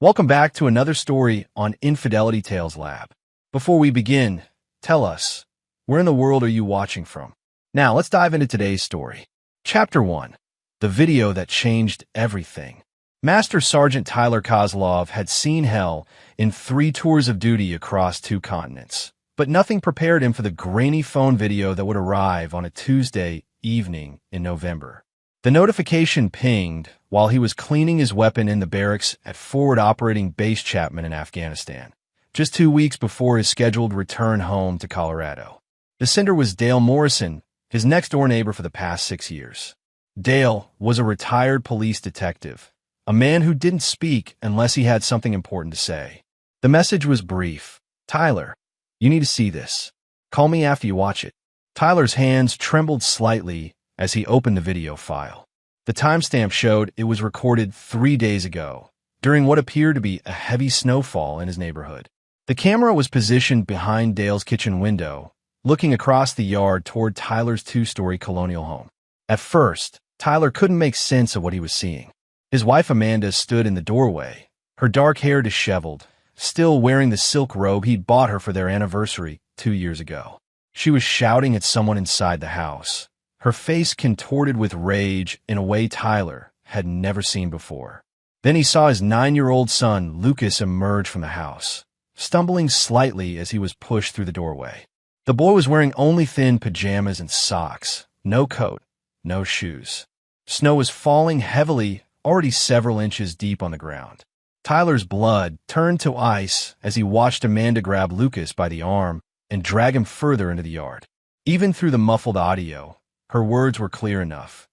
Welcome back to another story on Infidelity Tales Lab. Before we begin, tell us, where in the world are you watching from? Now, let's dive into today's story. Chapter 1. The Video That Changed Everything. Master Sergeant Tyler Kozlov had seen hell in 3 tours of duty across 2 continents, but nothing prepared him for the grainy phone video that would arrive on a Tuesday evening in November. The notification pinged while he was cleaning his weapon in the barracks at Forward Operating Base Chapman in Afghanistan, just 2 weeks before his scheduled return home to Colorado. The sender was Dale Morrison, his next-door neighbor for the past 6 years. Dale was a retired police detective, a man who didn't speak unless he had something important to say. The message was brief. "Tyler, you need to see this. Call me after you watch it." Tyler's hands trembled slightly as he opened the video file. The timestamp showed it was recorded 3 days ago, during what appeared to be a heavy snowfall in his neighborhood. The camera was positioned behind Dale's kitchen window, looking across the yard toward Tyler's 2-story colonial home. At first, Tyler couldn't make sense of what he was seeing. His wife Amanda stood in the doorway, her dark hair disheveled, still wearing the silk robe he'd bought her for their anniversary 2 years ago. She was shouting at someone inside the house, her face contorted with rage in a way Tyler had never seen before. Then he saw his 9-year-old son, Lucas, emerge from the house, stumbling slightly as he was pushed through the doorway. The boy was wearing only thin pajamas and socks, no coat, no shoes. Snow was falling heavily, already several inches deep on the ground. Tyler's blood turned to ice as he watched Amanda grab Lucas by the arm and drag him further into the yard. Even through the muffled audio, her words were clear enough.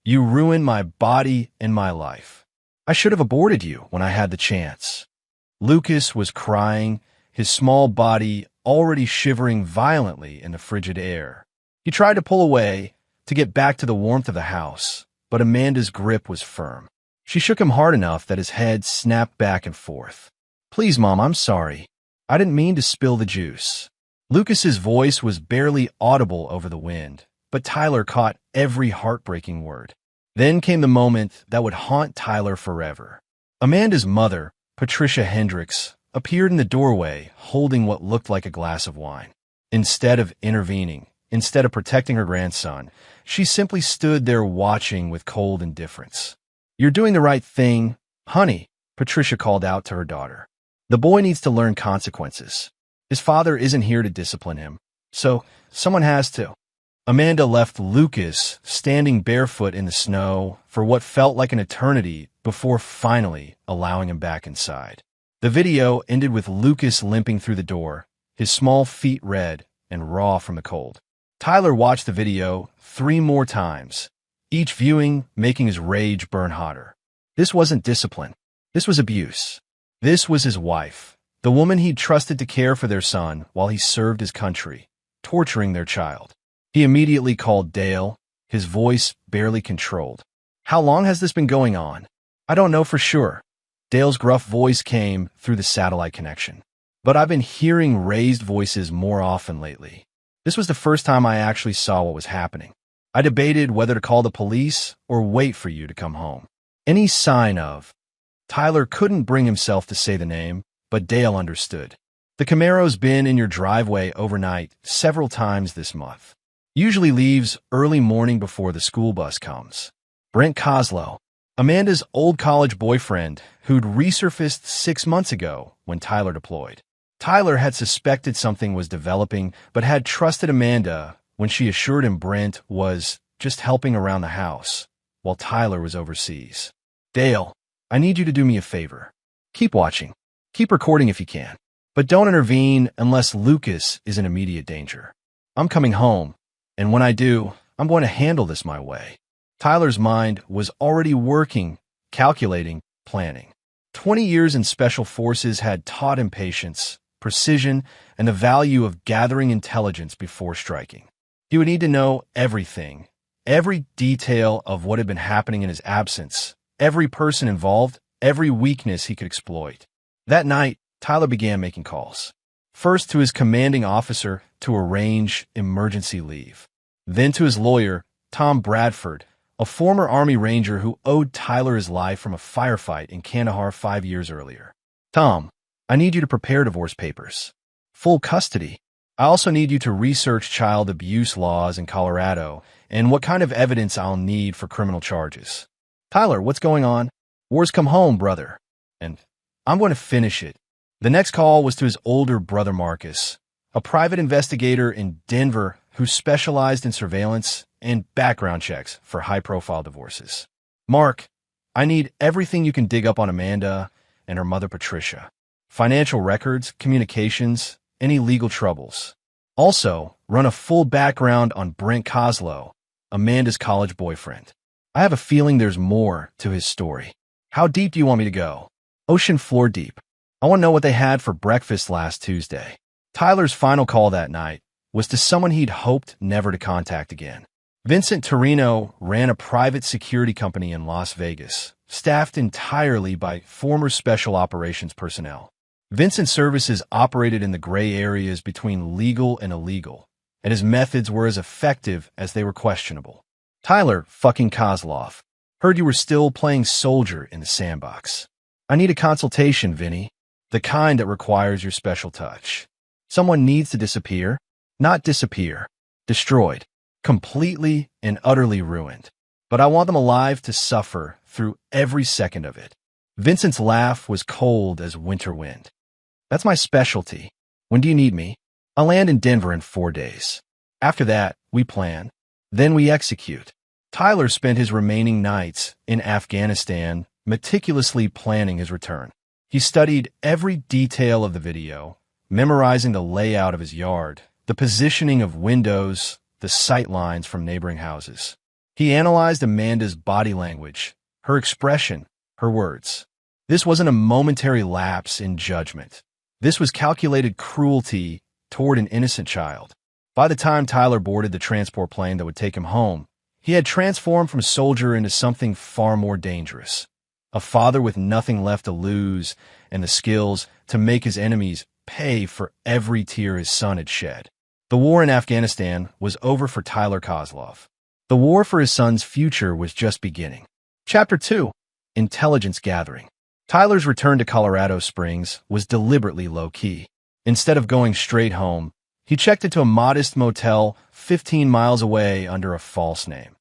"You ruined my body and my life. I should have aborted you when I had the chance." Lucas was crying, his small body already shivering violently in the frigid air. He tried to pull away, to get back to the warmth of the house, but Amanda's grip was firm. She shook him hard enough that his head snapped back and forth. "Please, Mom, I'm sorry. I didn't mean to spill the juice." Lucas's voice was barely audible over the wind, but Tyler caught every heartbreaking word. Then came the moment that would haunt Tyler forever. Amanda's mother, Patricia Hendricks, appeared in the doorway holding what looked like a glass of wine. Instead of intervening, instead of protecting her grandson, she simply stood there watching with cold indifference. "You're doing the right thing, honey," Patricia called out to her daughter. "The boy needs to learn consequences. His father isn't here to discipline him, so someone has to." Amanda left Lucas standing barefoot in the snow for what felt like an eternity before finally allowing him back inside. The video ended with Lucas limping through the door, his small feet red and raw from the cold. Tyler watched the video 3 more times, each viewing making his rage burn hotter. This wasn't discipline. This was abuse. This was his wife, the woman he'd trusted to care for their son while he served his country, torturing their child. He immediately called Dale, his voice barely controlled. "How long has this been going on?" "I don't know for sure." Dale's gruff voice came through the satellite connection. "But I've been hearing raised voices more often lately. This was the first time I actually saw what was happening. I debated whether to call the police or wait for you to come home." Any sign of... Tyler couldn't bring himself to say the name, but Dale understood. "The Camaro's been in your driveway overnight several times this month. Usually leaves early morning before the school bus comes." Brent Kozlow, Amanda's old college boyfriend, who'd resurfaced 6 months ago when Tyler deployed. Tyler had suspected something was developing, but had trusted Amanda when she assured him Brent was just helping around the house, while Tyler was overseas. "Dale, I need you to do me a favor. Keep watching. Keep recording if you can. But don't intervene unless Lucas is in immediate danger. I'm coming home, and when I do, I'm going to handle this my way." Tyler's mind was already working, calculating, planning. 20 years in special forces had taught him patience, precision, and the value of gathering intelligence before striking. He would need to know everything, every detail of what had been happening in his absence, every person involved, every weakness he could exploit. That night, Tyler began making calls. First to his commanding officer to arrange emergency leave. Then to his lawyer, Tom Bradford, a former Army Ranger who owed Tyler his life from a firefight in Kandahar 5 years earlier. Tom, I need you to prepare divorce papers. Full custody. I also need you to research child abuse laws in Colorado and what kind of evidence I'll need for criminal charges. Tyler, what's going on? War's come home, brother. And I'm going to finish it. The next call was to his older brother Marcus, a private investigator in Denver who specialized in surveillance and background checks for high-profile divorces. Mark, I need everything you can dig up on Amanda and her mother Patricia. Financial records, communications, any legal troubles. Also, run a full background on Brent Kozlow, Amanda's college boyfriend. I have a feeling there's more to his story. How deep do you want me to go? Ocean floor deep. I want to know what they had for breakfast last Tuesday. Tyler's final call that night was to someone he'd hoped never to contact again. Vincent Torino ran a private security company in Las Vegas, staffed entirely by former special operations personnel. Vincent's services operated in the gray areas between legal and illegal, and his methods were as effective as they were questionable. Tyler fucking Kozlov, heard you were still playing soldier in the sandbox. I need a consultation, Vinny. The kind that requires your special touch. Someone needs to disappear, not disappear, destroyed, completely and utterly ruined. But I want them alive to suffer through every second of it. Vincent's laugh was cold as winter wind. That's my specialty. When do you need me? I'll land in Denver in 4 days. After that, we plan. Then we execute. Tyler spent his remaining nights in Afghanistan meticulously planning his return. He studied every detail of the video, memorizing the layout of his yard, the positioning of windows, the sight lines from neighboring houses. He analyzed Amanda's body language, her expression, her words. This wasn't a momentary lapse in judgment. This was calculated cruelty toward an innocent child. By the time Tyler boarded the transport plane that would take him home, he had transformed from soldier into something far more dangerous. A father with nothing left to lose and the skills to make his enemies pay for every tear his son had shed. The war in Afghanistan was over for Tyler Kozlov. The war for his son's future was just beginning. Chapter 2. Intelligence Gathering. Tyler's return to Colorado Springs was deliberately low-key. Instead of going straight home, he checked into a modest motel 15 miles away under a false name,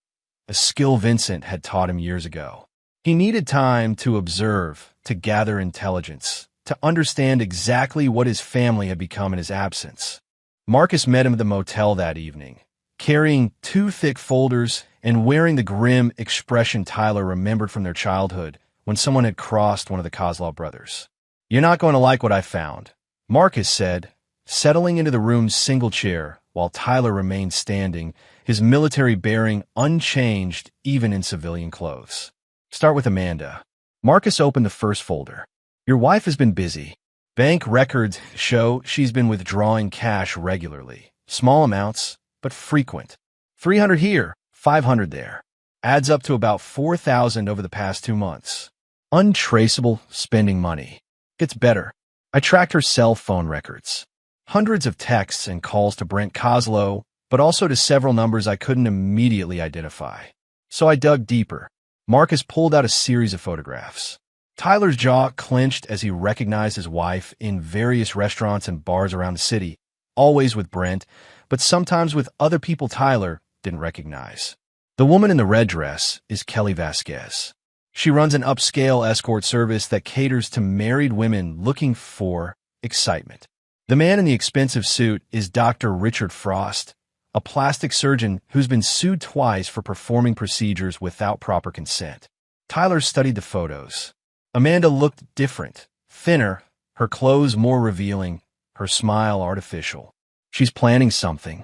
a skill Vincent had taught him years ago. He needed time to observe, to gather intelligence, to understand exactly what his family had become in his absence. Marcus met him at the motel that evening, carrying 2 thick folders and wearing the grim expression Tyler remembered from their childhood when someone had crossed one of the Kozlov brothers. "You're not going to like what I found," Marcus said, settling into the room's single chair while Tyler remained standing, his military bearing unchanged even in civilian clothes. Start with Amanda. Marcus opened the first folder. Your wife has been busy. Bank records show she's been withdrawing cash regularly. Small amounts, but frequent. 300 here, 500 there. Adds up to about 4,000 over the past 2 months. Untraceable spending money. Gets better. I tracked her cell phone records. Hundreds of texts and calls to Brent Kozlow, but also to several numbers I couldn't immediately identify. So I dug deeper. Marcus pulled out a series of photographs. Tyler's jaw clenched as he recognized his wife in various restaurants and bars around the city, always with Brent, but sometimes with other people Tyler didn't recognize. The woman in the red dress is Kelly Vasquez. She runs an upscale escort service that caters to married women looking for excitement. The man in the expensive suit is Dr. Richard Frost, a plastic surgeon who's been sued twice for performing procedures without proper consent. Tyler studied the photos. Amanda looked different, thinner, her clothes more revealing, her smile artificial. She's planning something.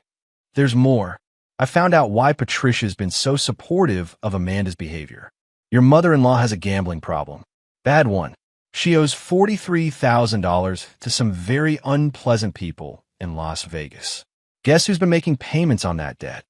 There's more. I found out why Patricia's been so supportive of Amanda's behavior. Your mother-in-law has a gambling problem. Bad one. She owes $43,000 to some very unpleasant people in Las Vegas. Guess who's been making payments on that debt?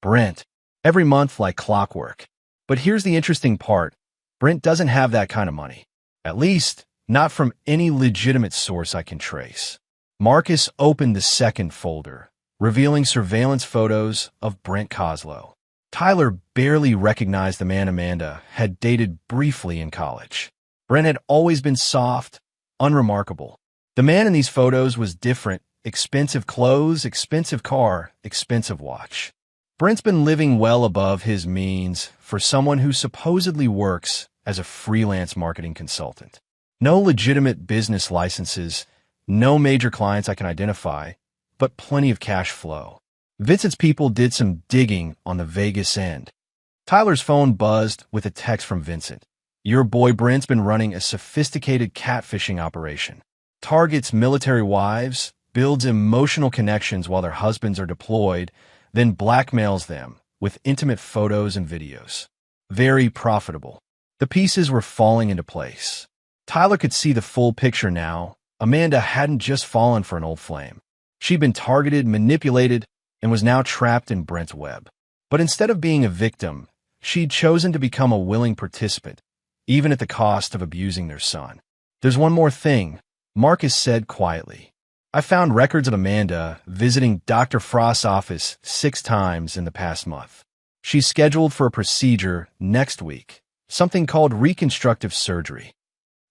Brent. Every month like clockwork. But here's the interesting part. Brent doesn't have that kind of money. At least, not from any legitimate source I can trace. Marcus opened the second folder, revealing surveillance photos of Brent Kozlow. Tyler barely recognized the man Amanda had dated briefly in college. Brent had always been soft, unremarkable. The man in these photos was different. Expensive clothes, expensive car, expensive watch. Brent's been living well above his means for someone who supposedly works as a freelance marketing consultant. No legitimate business licenses, no major clients I can identify, but plenty of cash flow. Vincent's people did some digging on the Vegas end. Tyler's phone buzzed with a text from Vincent. Your boy Brent's been running a sophisticated catfishing operation. Targets military wives, builds emotional connections while their husbands are deployed, then blackmails them with intimate photos and videos. Very profitable. The pieces were falling into place. Tyler could see the full picture now. Amanda hadn't just fallen for an old flame. She'd been targeted, manipulated, and was now trapped in Brent's web. But instead of being a victim, she'd chosen to become a willing participant, even at the cost of abusing their son. There's one more thing, Marcus said quietly. I found records of Amanda visiting Dr. Frost's office 6 times in the past month. She's scheduled for a procedure next week, something called reconstructive surgery.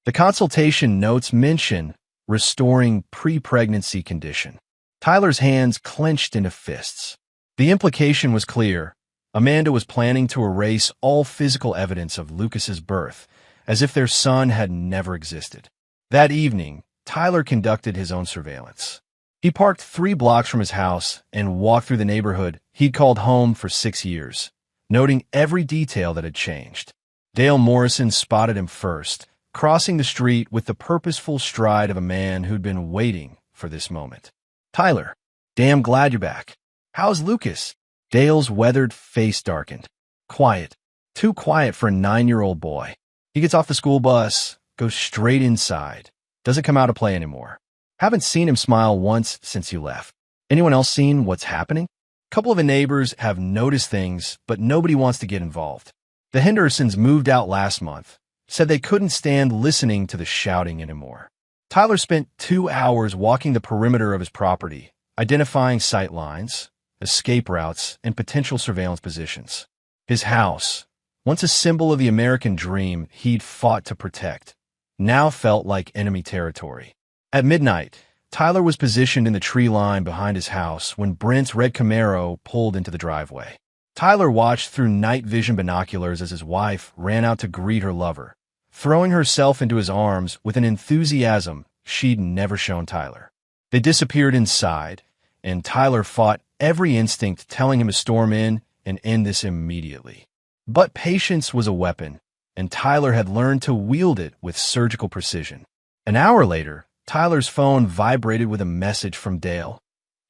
The consultation notes mention restoring pre-pregnancy condition. Tyler's hands clenched into fists. The implication was clear. Amanda was planning to erase all physical evidence of Lucas's birth, as if their son had never existed. That evening, Tyler conducted his own surveillance. He parked 3 blocks from his house and walked through the neighborhood he'd called home for 6 years, noting every detail that had changed. Dale Morrison spotted him first, crossing the street with the purposeful stride of a man who'd been waiting for this moment. Tyler, damn glad you're back. How's Lucas? Dale's weathered face darkened. Quiet. Too quiet for a 9-year-old boy. He gets off the school bus, goes straight inside. Doesn't come out to play anymore. Haven't seen him smile once since you left. Anyone else seen what's happening? A couple of the neighbors have noticed things, but nobody wants to get involved. The Hendersons moved out last month, said they couldn't stand listening to the shouting anymore. Tyler spent 2 hours walking the perimeter of his property, identifying sight lines, escape routes, and potential surveillance positions. His house, once a symbol of the American dream he'd fought to protect, now felt like enemy territory. At midnight, Tyler was positioned in the tree line behind his house when Brent's red Camaro pulled into the driveway. Tyler watched through night vision binoculars as his wife ran out to greet her lover, throwing herself into his arms with an enthusiasm she'd never shown Tyler. They disappeared inside, and Tyler fought every instinct telling him to storm in and end this immediately. But patience was a weapon, and Tyler had learned to wield it with surgical precision. An hour later, Tyler's phone vibrated with a message from Dale.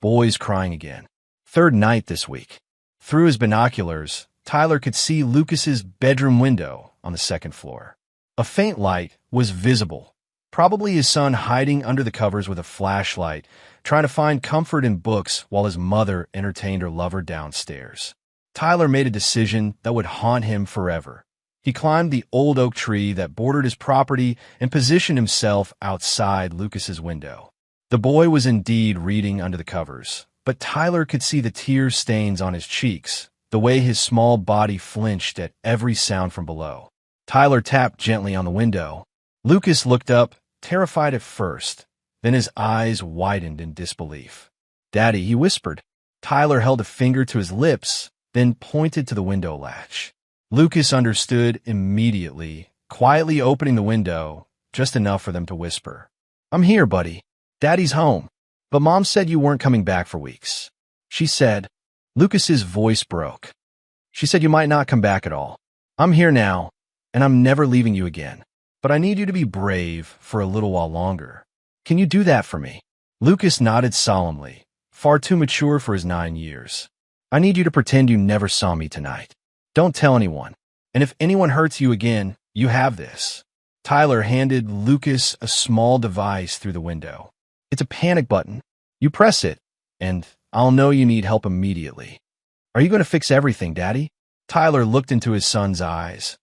Boys crying again. 3rd night this week. Through his binoculars, Tyler could see Lucas's bedroom window on the 2nd floor. A faint light was visible, probably his son hiding under the covers with a flashlight, trying to find comfort in books while his mother entertained her lover downstairs. Tyler made a decision that would haunt him forever. He climbed the old oak tree that bordered his property and positioned himself outside Lucas's window. The boy was indeed reading under the covers, but Tyler could see the tear stains on his cheeks, the way his small body flinched at every sound from below. Tyler tapped gently on the window. Lucas looked up, terrified at first. Then his eyes widened in disbelief. "Daddy," he whispered. Tyler held a finger to his lips, then pointed to the window latch. Lucas understood immediately, quietly opening the window, just enough for them to whisper. "I'm here, buddy. Daddy's home. But Mom said you weren't coming back for weeks." She said. Lucas's voice broke. "She said you might not come back at all. I'm here now, and I'm never leaving you again. But I need you to be brave for a little while longer. Can you do that for me?" Lucas nodded solemnly, far too mature for his 9 years. "I need you to pretend you never saw me tonight. Don't tell anyone. And if anyone hurts you again, you have this." Tyler handed Lucas a small device through the window. "It's a panic button. You press it, and I'll know you need help immediately." "Are you going to fix everything, Daddy?" Tyler looked into his son's eyes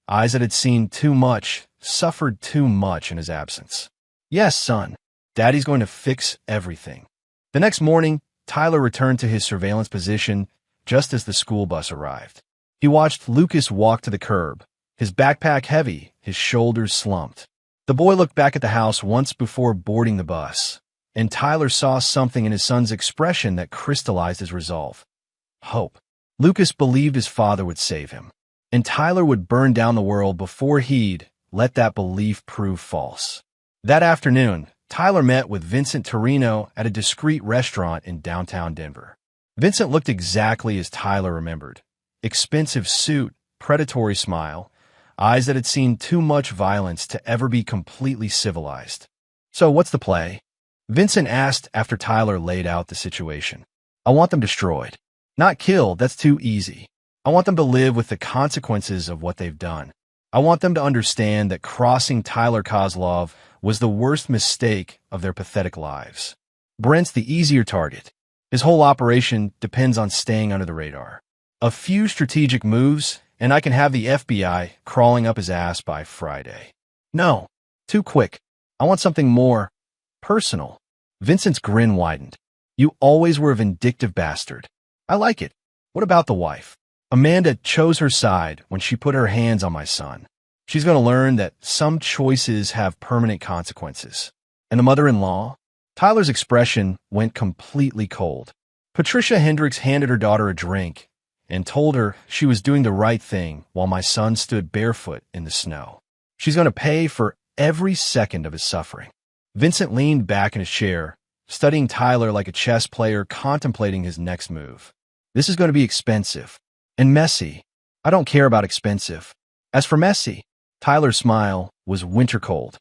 that had seen too much, suffered too much in his absence. "Yes, son. Daddy's going to fix everything." The next morning, Tyler returned to his surveillance position just as the school bus arrived. He watched Lucas walk to the curb, his backpack heavy, his shoulders slumped. The boy looked back at the house once before boarding the bus, and Tyler saw something in his son's expression that crystallized his resolve. Hope. Lucas believed his father would save him, and Tyler would burn down the world before he'd let that belief prove false. That afternoon, Tyler met with Vincent Torino at a discreet restaurant in downtown Denver. Vincent looked exactly as Tyler remembered. Expensive suit, predatory smile, eyes that had seen too much violence to ever be completely civilized. "So what's the play?" Vincent asked after Tyler laid out the situation. "I want them destroyed. Not killed, that's too easy. I want them to live with the consequences of what they've done. I want them to understand that crossing Tyler Kozlov was the worst mistake of their pathetic lives. Brent's the easier target. His whole operation depends on staying under the radar. A few strategic moves, and I can have the FBI crawling up his ass by Friday." "No, too quick. I want something more personal." Vincent's grin widened. "You always were a vindictive bastard. I like it. What about the wife? Amanda chose her side when she put her hands on my son. She's going to learn that some choices have permanent consequences. And the mother-in-law?" Tyler's expression went completely cold. "Patricia Hendricks handed her daughter a drink and told her she was doing the right thing while my son stood barefoot in the snow. She's going to pay for every second of his suffering." Vincent leaned back in his chair, studying Tyler like a chess player contemplating his next move. "This is going to be expensive. And messy. I don't care about expensive. As for messy," Tyler's smile was winter cold.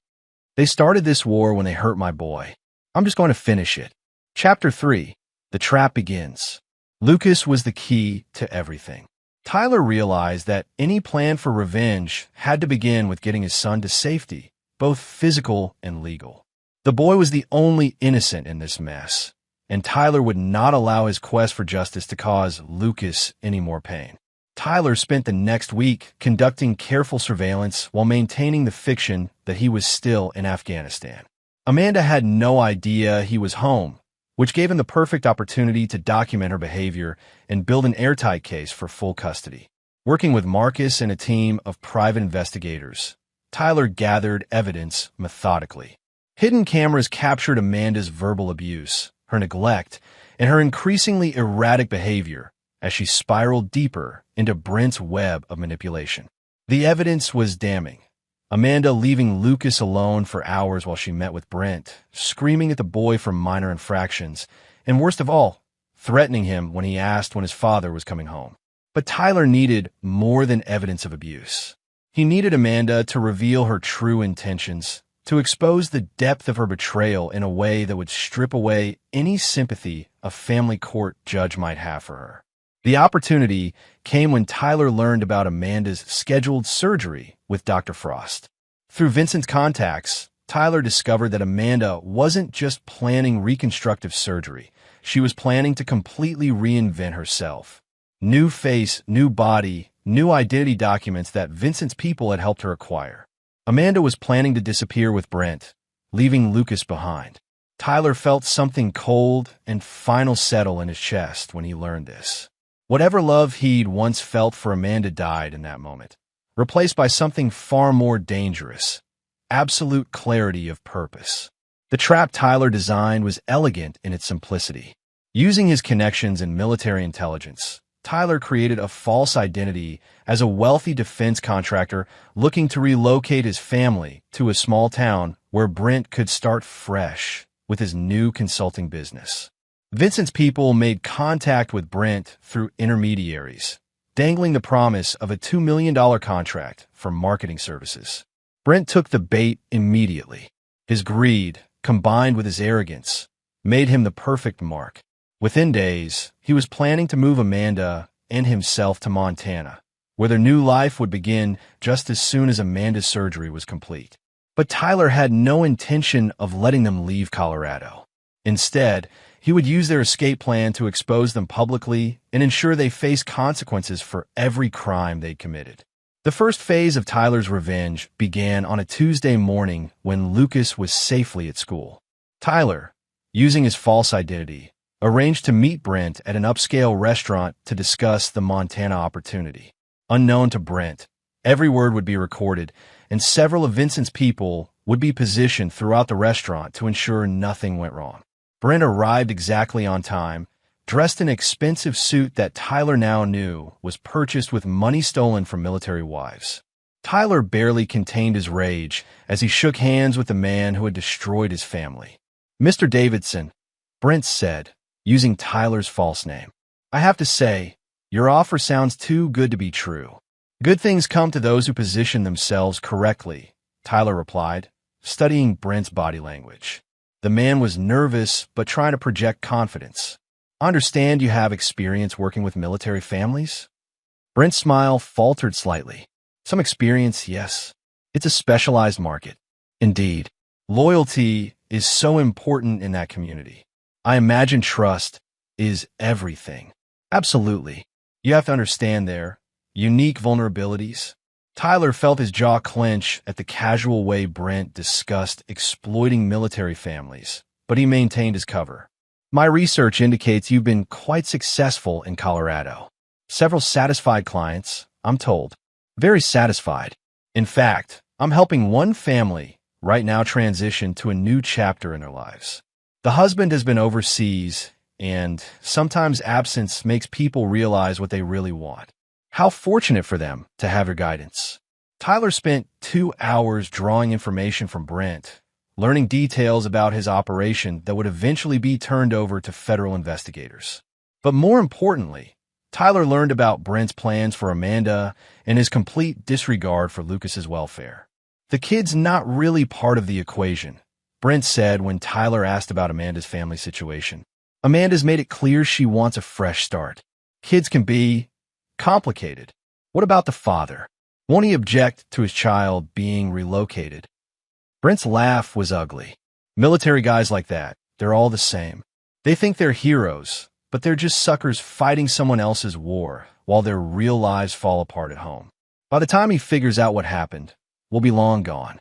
"They started this war when they hurt my boy. I'm just going to finish it." Chapter 3. The Trap Begins. Lucas was the key to everything. Tyler realized that any plan for revenge had to begin with getting his son to safety, both physical and legal. The boy was the only innocent in this mess, and Tyler would not allow his quest for justice to cause Lucas any more pain. Tyler spent the next week conducting careful surveillance while maintaining the fiction that he was still in Afghanistan. Amanda had no idea he was home, which gave him the perfect opportunity to document her behavior and build an airtight case for full custody. Working with Marcus and a team of private investigators, Tyler gathered evidence methodically. Hidden cameras captured Amanda's verbal abuse, her neglect, and her increasingly erratic behavior as she spiraled deeper into Brent's web of manipulation. The evidence was damning. Amanda leaving Lucas alone for hours while she met with Brent, screaming at the boy for minor infractions, and worst of all, threatening him when he asked when his father was coming home. But Tyler needed more than evidence of abuse. He needed Amanda to reveal her true intentions, to expose the depth of her betrayal in a way that would strip away any sympathy a family court judge might have for her. The opportunity came when Tyler learned about Amanda's scheduled surgery with Dr. Frost. Through Vincent's contacts, Tyler discovered that Amanda wasn't just planning reconstructive surgery. She was planning to completely reinvent herself. New face, new body, new identity documents that Vincent's people had helped her acquire. Amanda was planning to disappear with Brent, leaving Lucas behind. Tyler felt something cold and final settle in his chest when he learned this. Whatever love he'd once felt for Amanda died in that moment, replaced by something far more dangerous: absolute clarity of purpose. The trap Tyler designed was elegant in its simplicity. Using his connections in military intelligence, Tyler created a false identity as a wealthy defense contractor looking to relocate his family to a small town where Brent could start fresh with his new consulting business. Vincent's people made contact with Brent through intermediaries, dangling the promise of a $2 million contract for marketing services. Brent took the bait immediately. His greed, combined with his arrogance, made him the perfect mark. Within days, he was planning to move Amanda and himself to Montana, where their new life would begin just as soon as Amanda's surgery was complete. But Tyler had no intention of letting them leave Colorado. Instead, he would use their escape plan to expose them publicly and ensure they faced consequences for every crime they'd committed. The first phase of Tyler's revenge began on a Tuesday morning when Lucas was safely at school. Tyler, using his false identity, arranged to meet Brent at an upscale restaurant to discuss the Montana opportunity. Unknown to Brent, every word would be recorded, and several of Vincent's people would be positioned throughout the restaurant to ensure nothing went wrong. Brent arrived exactly on time, dressed in an expensive suit that Tyler now knew was purchased with money stolen from military wives. Tyler barely contained his rage as he shook hands with the man who had destroyed his family. "Mr. Davidson," Brent said, using Tyler's false name. "I have to say, your offer sounds too good to be true." "Good things come to those who position themselves correctly," Tyler replied, studying Brent's body language. The man was nervous but trying to project confidence. "I understand you have experience working with military families?" Brent's smile faltered slightly. "Some experience, yes. It's a specialized market." "Indeed. Loyalty is so important in that community. I imagine trust is everything." "Absolutely. You have to understand their unique vulnerabilities." Tyler felt his jaw clench at the casual way Brent discussed exploiting military families, but he maintained his cover. "My research indicates you've been quite successful in Colorado. Several satisfied clients, I'm told. Very satisfied. In fact, I'm helping one family right now transition to a new chapter in their lives. The husband has been overseas, and sometimes absence makes people realize what they really want. How fortunate for them to have your guidance." Tyler spent 2 hours drawing information from Brent, learning details about his operation that would eventually be turned over to federal investigators. But more importantly, Tyler learned about Brent's plans for Amanda and his complete disregard for Lucas's welfare. "The kid's not really part of the equation," Brent said when Tyler asked about Amanda's family situation. "Amanda's made it clear she wants a fresh start. Kids can be complicated. What about the father? Won't he object to his child being relocated?" Brent's laugh was ugly. "Military guys like that, they're all the same. They think they're heroes, but they're just suckers fighting someone else's war while their real lives fall apart at home. By the time he figures out what happened, we'll be long gone."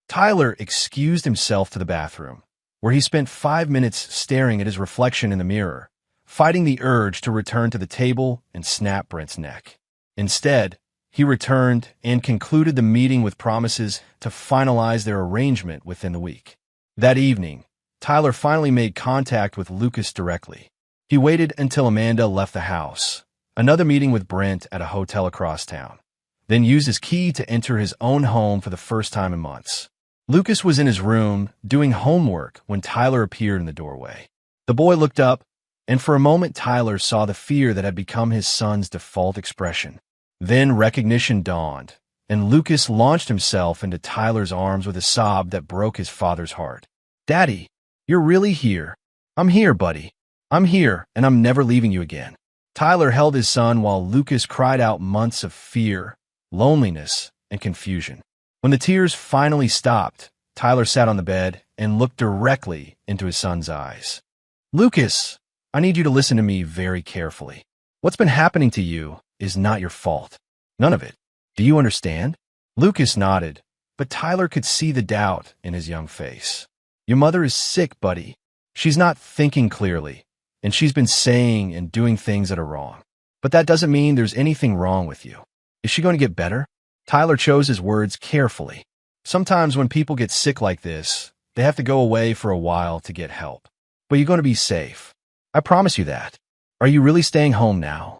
Tyler excused himself to the bathroom, where he spent 5 minutes staring at his reflection in the mirror, fighting the urge to return to the table and snap Brent's neck. Instead, he returned and concluded the meeting with promises to finalize their arrangement within the week. That evening, Tyler finally made contact with Lucas directly. He waited until Amanda left the house, another meeting with Brent at a hotel across town, then used his key to enter his own home for the first time in months. Lucas was in his room doing homework when Tyler appeared in the doorway. The boy looked up, and for a moment Tyler saw the fear that had become his son's default expression. Then recognition dawned, and Lucas launched himself into Tyler's arms with a sob that broke his father's heart. "Daddy, you're really here." "I'm here, buddy. I'm here, and I'm never leaving you again." Tyler held his son while Lucas cried out months of fear, loneliness, and confusion. When the tears finally stopped, Tyler sat on the bed and looked directly into his son's eyes. "Lucas, I need you to listen to me very carefully. What's been happening to you is not your fault. None of it. Do you understand?" Lucas nodded, but Tyler could see the doubt in his young face. "Your mother is sick, buddy. She's not thinking clearly, and she's been saying and doing things that are wrong. But that doesn't mean there's anything wrong with you. Is she going to get better?" Tyler chose his words carefully. Sometimes when people get sick like this, they have to go away for a while to get help. But you're going to be safe. I promise you that. Are you really staying home now?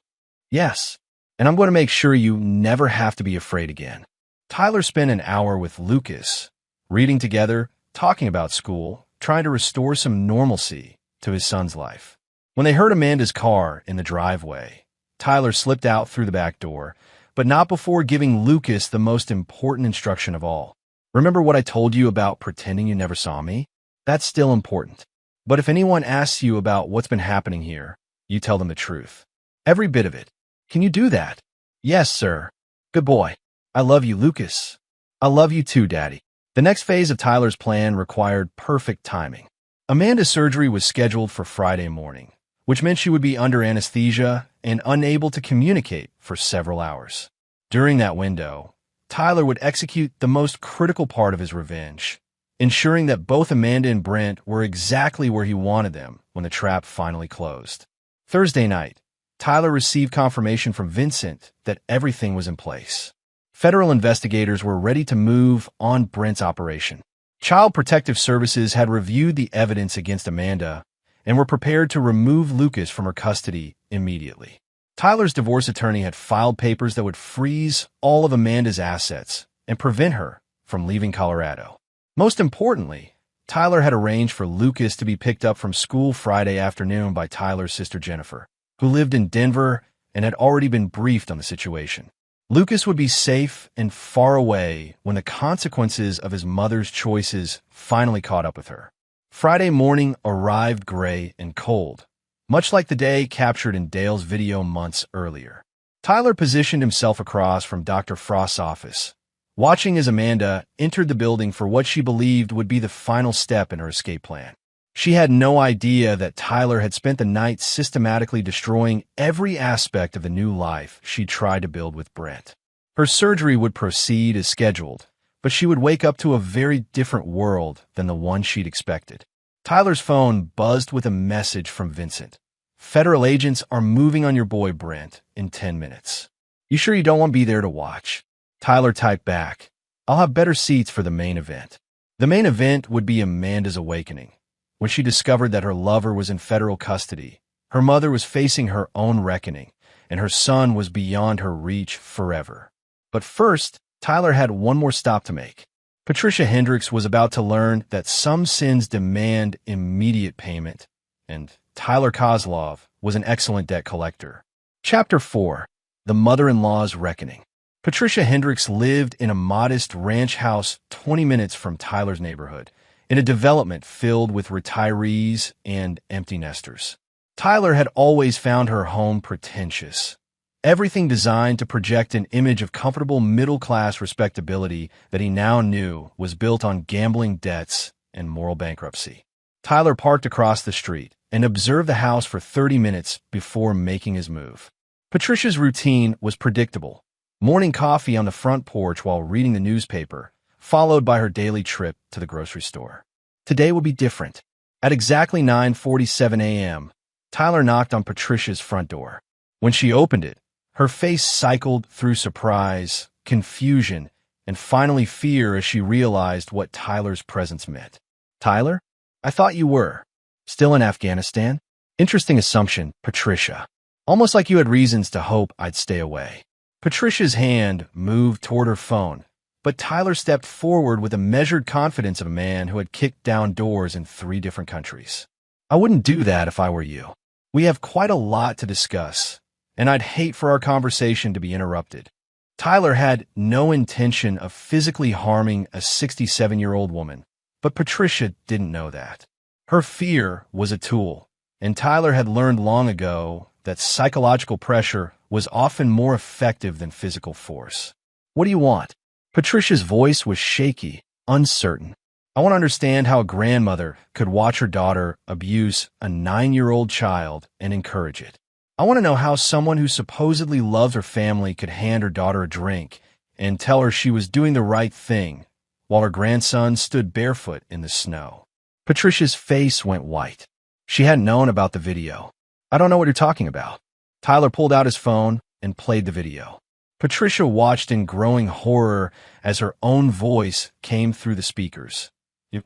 Yes. And I'm going to make sure you never have to be afraid again. Tyler spent an hour with Lucas, reading together, talking about school, trying to restore some normalcy to his son's life. When they heard Amanda's car in the driveway, Tyler slipped out through the back door, but not before giving Lucas the most important instruction of all. "Remember what I told you about pretending you never saw me? That's still important. But if anyone asks you about what's been happening here, you tell them the truth. Every bit of it. Can you do that?" "Yes, sir." "Good boy. I love you, Lucas." "I love you too, Daddy." The next phase of Tyler's plan required perfect timing. Amanda's surgery was scheduled for Friday morning, which meant she would be under anesthesia and unable to communicate for several hours. During that window, Tyler would execute the most critical part of his revenge, ensuring that both Amanda and Brent were exactly where he wanted them when the trap finally closed. Thursday night, Tyler received confirmation from Vincent that everything was in place. Federal investigators were ready to move on Brent's operation. Child Protective Services had reviewed the evidence against Amanda and were prepared to remove Lucas from her custody immediately. Tyler's divorce attorney had filed papers that would freeze all of Amanda's assets and prevent her from leaving Colorado. Most importantly, Tyler had arranged for Lucas to be picked up from school Friday afternoon by Tyler's sister Jennifer, who lived in Denver and had already been briefed on the situation. Lucas would be safe and far away when the consequences of his mother's choices finally caught up with her. Friday morning arrived gray and cold, much like the day captured in Dale's video months earlier. Tyler positioned himself across from Dr. Frost's office, watching as Amanda entered the building for what she believed would be the final step in her escape plan. She had no idea that Tyler had spent the night systematically destroying every aspect of the new life she tried to build with Brent. Her surgery would proceed as scheduled, but she would wake up to a very different world than the one she'd expected. Tyler's phone buzzed with a message from Vincent. "Federal agents are moving on your boy Brent in 10 minutes. You sure you don't want to be there to watch?" Tyler typed back, "I'll have better seats for the main event." The main event would be Amanda's awakening. When she discovered that her lover was in federal custody, her mother was facing her own reckoning, and her son was beyond her reach forever. But first, Tyler had one more stop to make. Patricia Hendricks was about to learn that some sins demand immediate payment, and Tyler Kozlov was an excellent debt collector. Chapter 4: The Mother-in-Law's Reckoning. Patricia Hendricks lived in a modest ranch house 20 minutes from Tyler's neighborhood, in a development filled with retirees and empty nesters. Tyler had always found her home pretentious, everything designed to project an image of comfortable middle-class respectability that he now knew was built on gambling debts and moral bankruptcy. Tyler parked across the street and observed the house for 30 minutes before making his move. Patricia's routine was predictable: morning coffee on the front porch while reading the newspaper, followed by her daily trip to the grocery store. Today would be different. At exactly 9:47 a.m., Tyler knocked on Patricia's front door. When she opened it, her face cycled through surprise, confusion, and finally fear as she realized what Tyler's presence meant. "Tyler? I thought you were still in Afghanistan?" "Interesting assumption, Patricia. Almost like you had reasons to hope I'd stay away." Patricia's hand moved toward her phone, but Tyler stepped forward with the measured confidence of a man who had kicked down doors in 3 different countries. "I wouldn't do that if I were you. We have quite a lot to discuss, and I'd hate for our conversation to be interrupted." Tyler had no intention of physically harming a 67-year-old woman, but Patricia didn't know that. Her fear was a tool, and Tyler had learned long ago that psychological pressure was often more effective than physical force. "What do you want?" Patricia's voice was shaky, uncertain. "I want to understand how a grandmother could watch her daughter abuse a 9-year-old child and encourage it. I want to know how someone who supposedly loves her family could hand her daughter a drink and tell her she was doing the right thing while her grandson stood barefoot in the snow." Patricia's face went white. She hadn't known about the video. "I don't know what you're talking about." Tyler pulled out his phone and played the video. Patricia watched in growing horror as her own voice came through the speakers.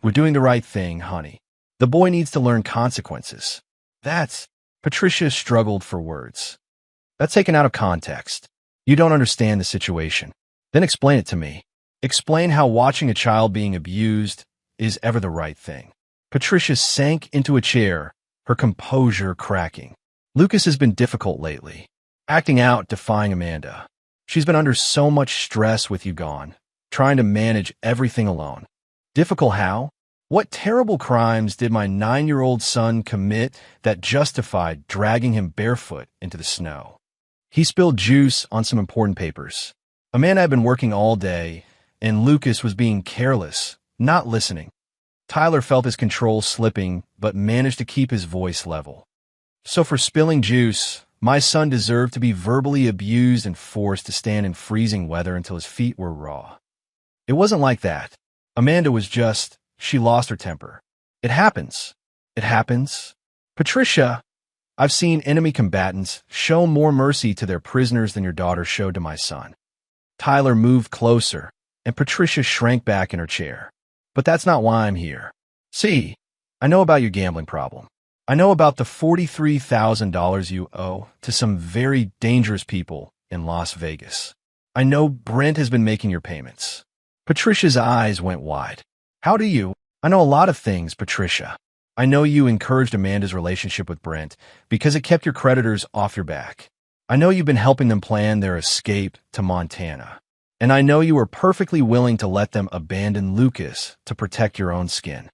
"We're doing the right thing, honey. The boy needs to learn consequences." "That's—" Patricia struggled for words. "That's taken out of context. You don't understand the situation. Then explain it to me. Explain how watching a child being abused is ever the right thing." Patricia sank into a chair, her composure cracking. "Lucas has been difficult lately, acting out, defying Amanda. She's been under so much stress with you gone, trying to manage everything alone." "Difficult how? What terrible crimes did my 9-year-old son commit that justified dragging him barefoot into the snow?" "He spilled juice on some important papers. Amanda had been working all day, and Lucas was being careless, not listening." Tyler felt his control slipping, but managed to keep his voice level. "So for spilling juice, my son deserved to be verbally abused and forced to stand in freezing weather until his feet were raw." "It wasn't like that. Amanda was just, she lost her temper. It happens. It happens. Patricia, I've seen enemy combatants show more mercy to their prisoners than your daughter showed to my son." Tyler moved closer, and Patricia shrank back in her chair. But that's not why I'm here. See, I know about your gambling problem. I know about the $43,000 you owe to some very dangerous people in Las Vegas. I know Brent has been making your payments. Patricia's eyes went wide. How do you? I know a lot of things, Patricia. I know you encouraged Amanda's relationship with Brent because it kept your creditors off your back. I know you've been helping them plan their escape to Montana. And I know you were perfectly willing to let them abandon Lucas to protect your own skin.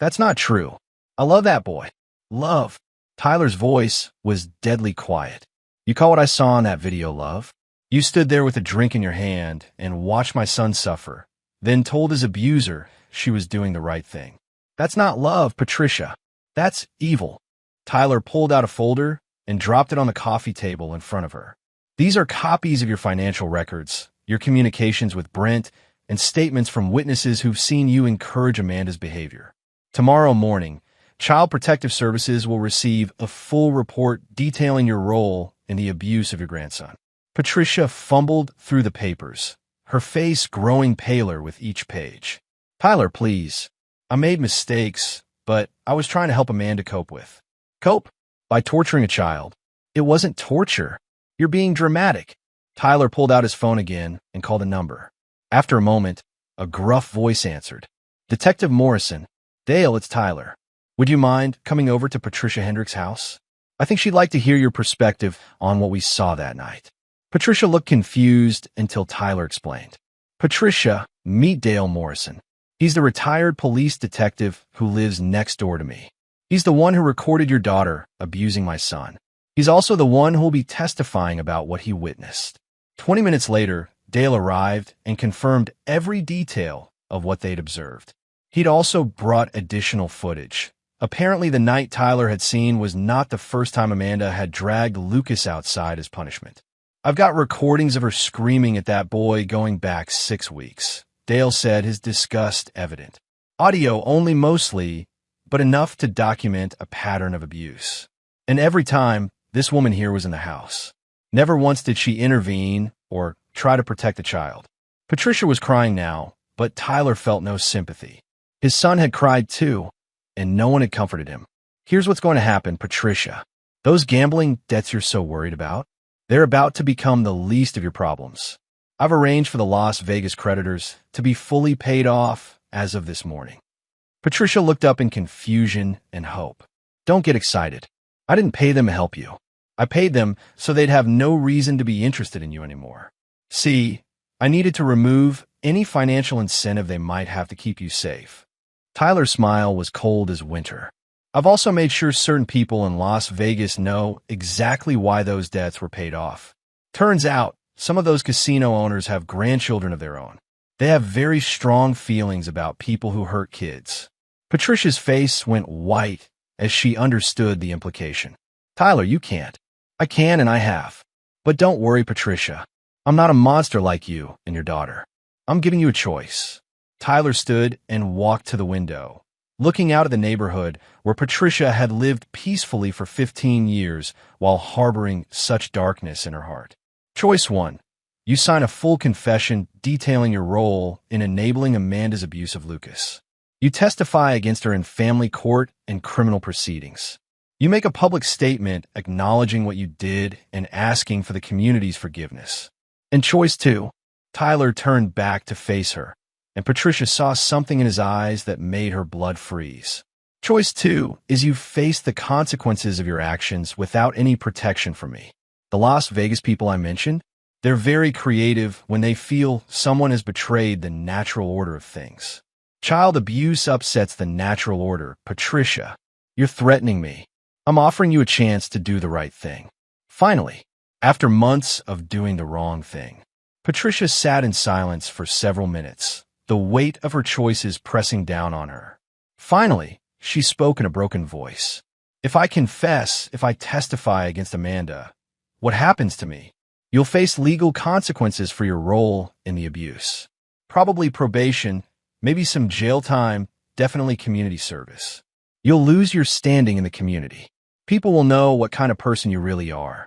That's not true. I love that boy. Love. Tyler's voice was deadly quiet. You call what I saw in that video love? You stood there with a drink in your hand and watched my son suffer, then told his abuser she was doing the right thing. That's not love, Patricia. That's evil. Tyler pulled out a folder and dropped it on the coffee table in front of her. These are copies of your financial records, your communications with Brent, and statements from witnesses who've seen you encourage Amanda's behavior. Tomorrow morning, Child Protective Services will receive a full report detailing your role in the abuse of your grandson. Patricia fumbled through the papers, her face growing paler with each page. Tyler, please. I made mistakes, but I was trying to help Amanda cope with. Cope? By torturing a child. It wasn't torture. You're being dramatic. Tyler pulled out his phone again and called a number. After a moment, a gruff voice answered. Detective Morrison. Dale, it's Tyler. Would you mind coming over to Patricia Hendricks' house? I think she'd like to hear your perspective on what we saw that night. Patricia looked confused until Tyler explained. Patricia, meet Dale Morrison. He's the retired police detective who lives next door to me. He's the one who recorded your daughter abusing my son. He's also the one who will be testifying about what he witnessed. 20 minutes later, Dale arrived and confirmed every detail of what they'd observed. He'd also brought additional footage. Apparently, the night Tyler had seen was not the first time Amanda had dragged Lucas outside as punishment. I've got recordings of her screaming at that boy going back 6 weeks. Dale said, his disgust evident. Audio only mostly, but enough to document a pattern of abuse. And every time, this woman here was in the house. Never once did she intervene or try to protect the child. Patricia was crying now, but Tyler felt no sympathy. His son had cried too, and no one had comforted him. Here's what's going to happen, Patricia. Those gambling debts you're so worried about, they're about to become the least of your problems. I've arranged for the Las Vegas creditors to be fully paid off as of this morning. Patricia looked up in confusion and hope. Don't get excited. I didn't pay them to help you. I paid them so they'd have no reason to be interested in you anymore. See, I needed to remove any financial incentive they might have to keep you safe. Tyler's smile was cold as winter. I've also made sure certain people in Las Vegas know exactly why those debts were paid off. Turns out, some of those casino owners have grandchildren of their own. They have very strong feelings about people who hurt kids. Patricia's face went white as she understood the implication. Tyler, you can't. I can and I have. But don't worry, Patricia. I'm not a monster like you and your daughter. I'm giving you a choice. Tyler stood and walked to the window, looking out at the neighborhood where Patricia had lived peacefully for 15 years while harboring such darkness in her heart. Choice 1. You sign a full confession detailing your role in enabling Amanda's abuse of Lucas. You testify against her in family court and criminal proceedings. You make a public statement acknowledging what you did and asking for the community's forgiveness. And choice 2. Tyler turned back to face her, and Patricia saw something in his eyes that made her blood freeze. Choice 2 is you face the consequences of your actions without any protection from me. The Las Vegas people I mentioned, they're very creative when they feel someone has betrayed the natural order of things. Child abuse upsets the natural order. Patricia, you're threatening me. I'm offering you a chance to do the right thing. Finally, after months of doing the wrong thing, Patricia sat in silence for several minutes, the weight of her choices pressing down on her. Finally, she spoke in a broken voice. If I confess, if I testify against Amanda, what happens to me? You'll face legal consequences for your role in the abuse. Probably probation, maybe some jail time, definitely community service. You'll lose your standing in the community. People will know what kind of person you really are.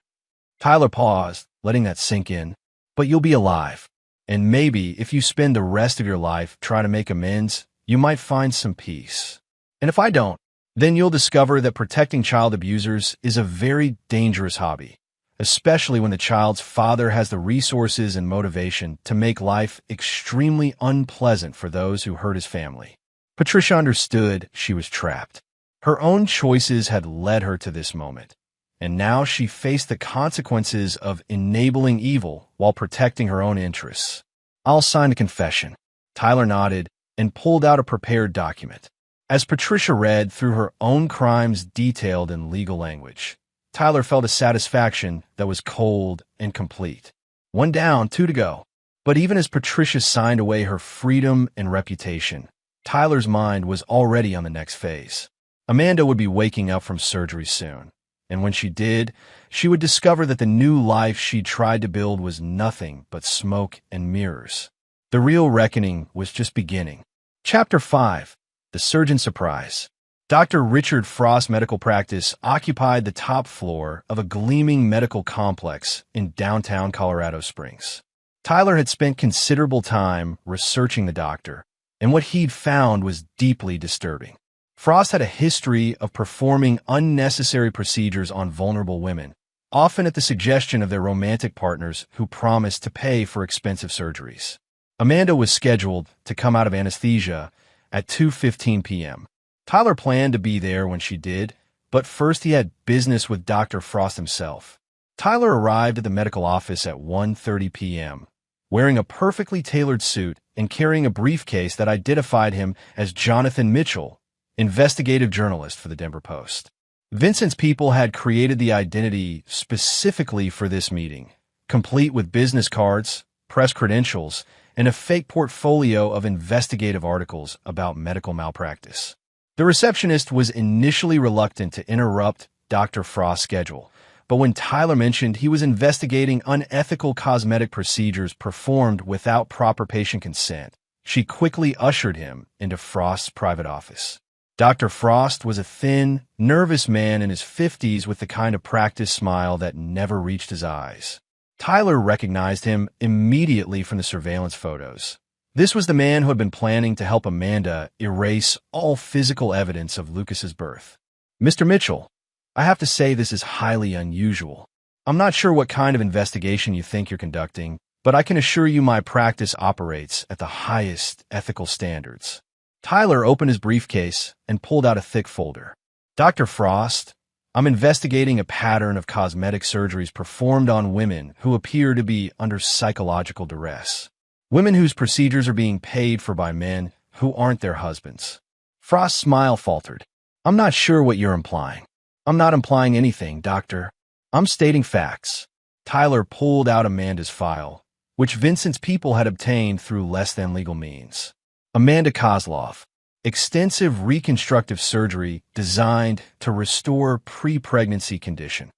Tyler paused, letting that sink in. But you'll be alive. And maybe if you spend the rest of your life trying to make amends, you might find some peace. And if I don't, then you'll discover that protecting child abusers is a very dangerous hobby, especially when the child's father has the resources and motivation to make life extremely unpleasant for those who hurt his family. Patricia understood she was trapped. Her own choices had led her to this moment, and now she faced the consequences of enabling evil while protecting her own interests. "I'll sign a confession." Tyler nodded and pulled out a prepared document. As Patricia read through her own crimes detailed in legal language, Tyler felt a satisfaction that was cold and complete. One down, two to go. But even as Patricia signed away her freedom and reputation, Tyler's mind was already on the next phase. Amanda would be waking up from surgery soon, and when she did, she would discover that the new life she'd tried to build was nothing but smoke and mirrors. The real reckoning was just beginning. Chapter 5. The Surgeon Surprise. Dr. Richard Frost's medical practice occupied the top floor of a gleaming medical complex in downtown Colorado Springs. Tyler had spent considerable time researching the doctor, and what he'd found was deeply disturbing. Frost had a history of performing unnecessary procedures on vulnerable women, often at the suggestion of their romantic partners who promised to pay for expensive surgeries. Amanda was scheduled to come out of anesthesia at 2:15 p.m. Tyler planned to be there when she did, but first he had business with Dr. Frost himself. Tyler arrived at the medical office at 1:30 p.m., wearing a perfectly tailored suit and carrying a briefcase that identified him as Jonathan Mitchell, investigative journalist for the Denver Post. Vincent's people had created the identity specifically for this meeting, complete with business cards, press credentials, and a fake portfolio of investigative articles about medical malpractice. The receptionist was initially reluctant to interrupt Dr. Frost's schedule, but when Tyler mentioned he was investigating unethical cosmetic procedures performed without proper patient consent, she quickly ushered him into Frost's private office. Dr. Frost was a thin, nervous man in his 50s with the kind of practice smile that never reached his eyes. Tyler recognized him immediately from the surveillance photos. This was the man who had been planning to help Amanda erase all physical evidence of Lucas's birth. "Mr. Mitchell, I have to say this is highly unusual. I'm not sure what kind of investigation you think you're conducting, but I can assure you my practice operates at the highest ethical standards." Tyler opened his briefcase and pulled out a thick folder. "Dr. Frost, I'm investigating a pattern of cosmetic surgeries performed on women who appear to be under psychological duress. Women whose procedures are being paid for by men who aren't their husbands." Frost's smile faltered. "I'm not sure what you're implying." "I'm not implying anything, doctor. I'm stating facts." Tyler pulled out Amanda's file, which Vincent's people had obtained through less than legal means. Amanda Kozlov. Extensive reconstructive surgery designed to restore pre-pregnancy condition.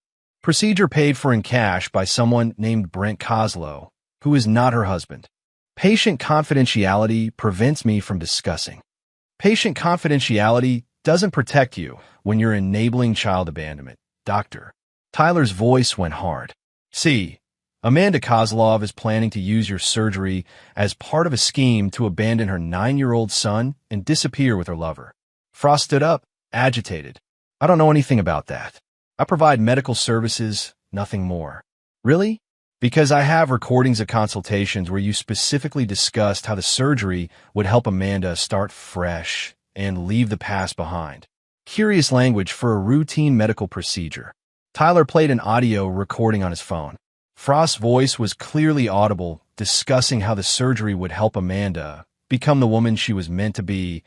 Procedure paid for in cash by someone named Brent Kozlow, who is not her husband. Patient confidentiality prevents me from discussing. Patient confidentiality doesn't protect you when you're enabling child abandonment, doctor. Tyler's voice went hard. "See, Amanda Kozlov is planning to use your surgery as part of a scheme to abandon her 9-year-old son and disappear with her lover." Frost stood up, agitated. "I don't know anything about that. I provide medical services, nothing more." "Really?" "Because I have recordings of consultations where you specifically discussed how the surgery would help Amanda start fresh and leave the past behind." Curious language for a routine medical procedure. Tyler played an audio recording on his phone. Frost's voice was clearly audible, discussing how the surgery would help Amanda become the woman she was meant to be,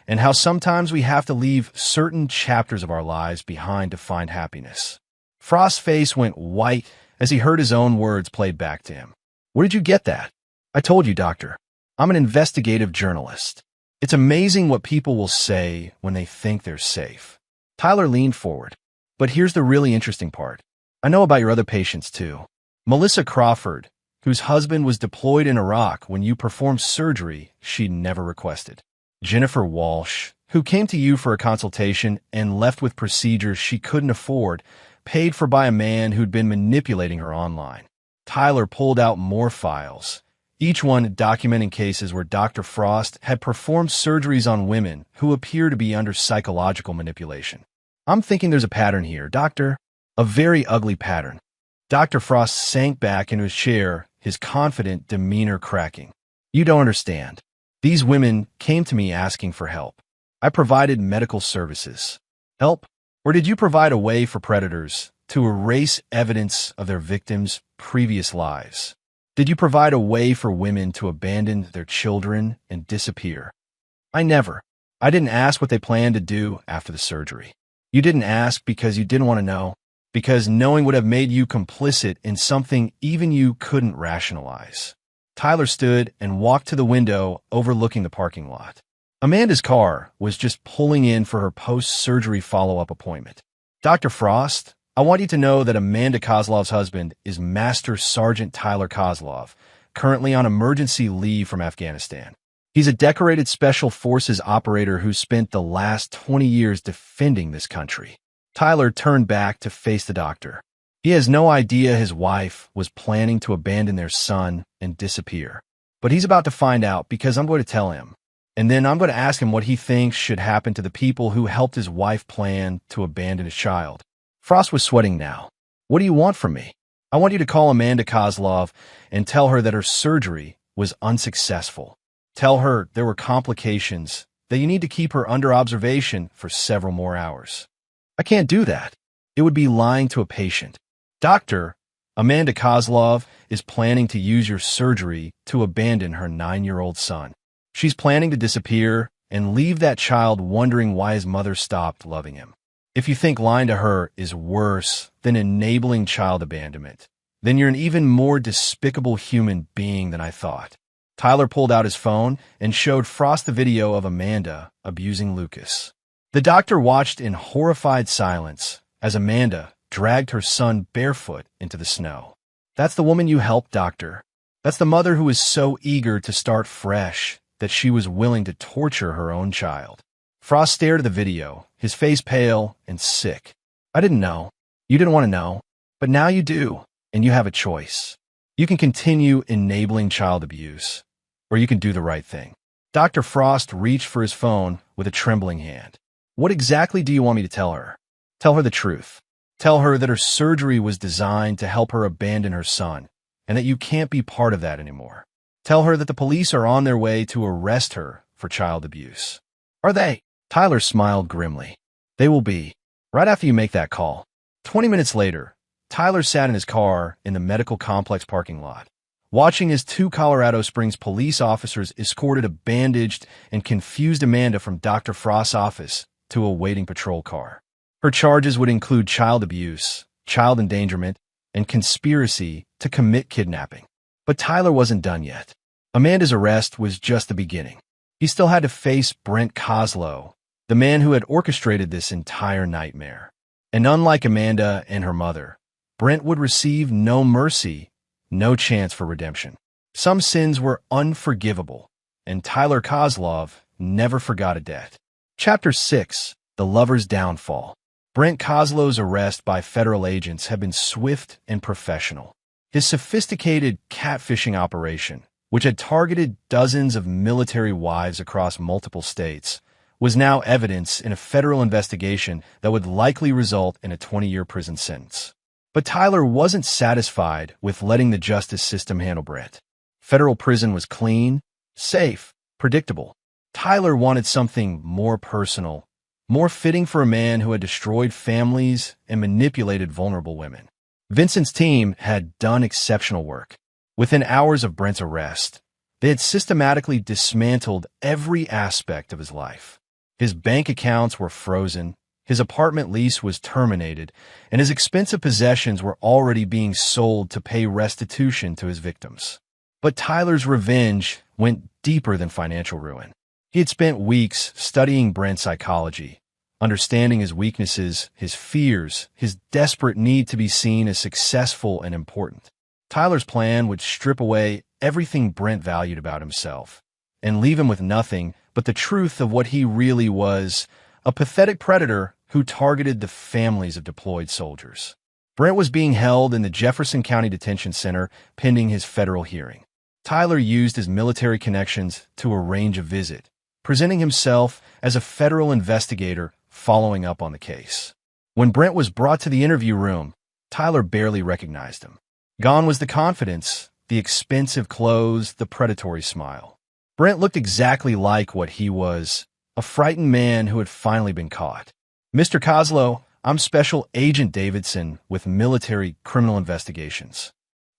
and how sometimes we have to leave certain chapters of our lives behind to find happiness. Frost's face went white as he heard his own words played back to him. "Where did you get that?" "I told you, doctor. I'm an investigative journalist. It's amazing what people will say when they think they're safe." Tyler leaned forward. "But here's the really interesting part. I know about your other patients, too. Melissa Crawford, whose husband was deployed in Iraq when you performed surgery she never requested. Jennifer Walsh, who came to you for a consultation and left with procedures she couldn't afford, paid for by a man who'd been manipulating her online. Tyler pulled out more files, each one documenting cases where Dr. Frost had performed surgeries on women who appear to be under psychological manipulation. I'm thinking there's a pattern here, Doctor. A very ugly pattern. Dr. Frost sank back into his chair, his confident demeanor cracking. You don't understand. These women came to me asking for help. I provided medical services. Help? Or did you provide a way for predators to erase evidence of their victims' previous lives? Did you provide a way for women to abandon their children and disappear? I never. I didn't ask what they planned to do after the surgery. You didn't ask because you didn't want to know, because knowing would have made you complicit in something even you couldn't rationalize. Tyler stood and walked to the window overlooking the parking lot. Amanda's car was just pulling in for her post-surgery follow-up appointment. Dr. Frost, I want you to know that Amanda Kozlov's husband is Master Sergeant Tyler Kozlov, currently on emergency leave from Afghanistan. He's a decorated Special Forces operator who spent the last 20 years defending this country. Tyler turned back to face the doctor. He has no idea his wife was planning to abandon their son and disappear. But he's about to find out because I'm going to tell him. And then I'm going to ask him what he thinks should happen to the people who helped his wife plan to abandon his child. Frost was sweating now. What do you want from me? I want you to call Amanda Kozlov and tell her that her surgery was unsuccessful. Tell her there were complications, that you need to keep her under observation for several more hours. I can't do that. It would be lying to a patient. Doctor, Amanda Kozlov is planning to use your surgery to abandon her 9-year-old son. She's planning to disappear and leave that child wondering why his mother stopped loving him. If you think lying to her is worse than enabling child abandonment, then you're an even more despicable human being than I thought. Tyler pulled out his phone and showed Frost the video of Amanda abusing Lucas. The doctor watched in horrified silence as Amanda dragged her son barefoot into the snow. That's the woman you helped, Doctor. That's the mother who is so eager to start fresh that she was willing to torture her own child. Frost stared at the video, his face pale and sick. I didn't know. You didn't want to know. But now you do, and you have a choice. You can continue enabling child abuse, or you can do the right thing. Dr. Frost reached for his phone with a trembling hand. What exactly do you want me to tell her? Tell her the truth. Tell her that her surgery was designed to help her abandon her son, and that you can't be part of that anymore. Tell her that the police are on their way to arrest her for child abuse. Are they? Tyler smiled grimly. They will be, right after you make that call. 20 minutes later, Tyler sat in his car in the medical complex parking lot, watching as 2 Colorado Springs police officers escorted a bandaged and confused Amanda from Dr. Frost's office to a waiting patrol car. Her charges would include child abuse, child endangerment, and conspiracy to commit kidnapping. But Tyler wasn't done yet. Amanda's arrest was just the beginning. He still had to face Brent Kozlow, the man who had orchestrated this entire nightmare. And unlike Amanda and her mother, Brent would receive no mercy, no chance for redemption. Some sins were unforgivable, and Tyler Kozlov never forgot a debt. Chapter 6, The Lover's Downfall. Brent Kozlow's arrest by federal agents had been swift and professional. His sophisticated catfishing operation, which had targeted dozens of military wives across multiple states, was now evidence in a federal investigation that would likely result in a 20-year prison sentence. But Tyler wasn't satisfied with letting the justice system handle Brent. Federal prison was clean, safe, predictable. Tyler wanted something more personal, more fitting for a man who had destroyed families and manipulated vulnerable women. Vincent's team had done exceptional work. Within hours of Brent's arrest, they had systematically dismantled every aspect of his life. His bank accounts were frozen, his apartment lease was terminated, and his expensive possessions were already being sold to pay restitution to his victims. But Tyler's revenge went deeper than financial ruin. He had spent weeks studying Brent's psychology, understanding his weaknesses, his fears, his desperate need to be seen as successful and important. Tyler's plan would strip away everything Brent valued about himself and leave him with nothing but the truth of what he really was, a pathetic predator who targeted the families of deployed soldiers. Brent was being held in the Jefferson County Detention Center pending his federal hearing. Tyler used his military connections to arrange a visit, presenting himself as a federal investigator following up on the case. When Brent was brought to the interview room, Tyler barely recognized him. Gone was the confidence, the expensive clothes, the predatory smile. Brent looked exactly like what he was, a frightened man who had finally been caught. "Mr. Kozlow, I'm Special Agent Davidson with Military Criminal Investigations."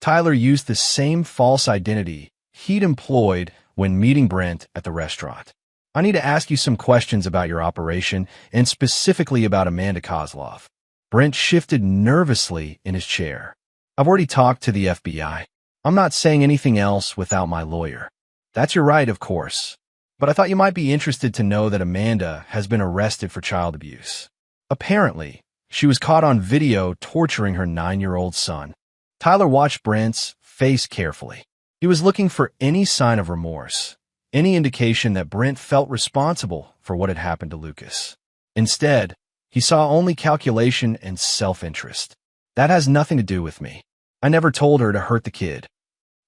Tyler used the same false identity he'd employed when meeting Brent at the restaurant. "I need to ask you some questions about your operation, and specifically about Amanda Kozlov." Brent shifted nervously in his chair. "I've already talked to the FBI. I'm not saying anything else without my lawyer." "That's your right, of course. But I thought you might be interested to know that Amanda has been arrested for child abuse. Apparently, she was caught on video torturing her 9-year-old son." Tyler watched Brent's face carefully. He was looking for any sign of remorse, any indication that Brent felt responsible for what had happened to Lucas. Instead, he saw only calculation and self-interest. "That has nothing to do with me. I never told her to hurt the kid."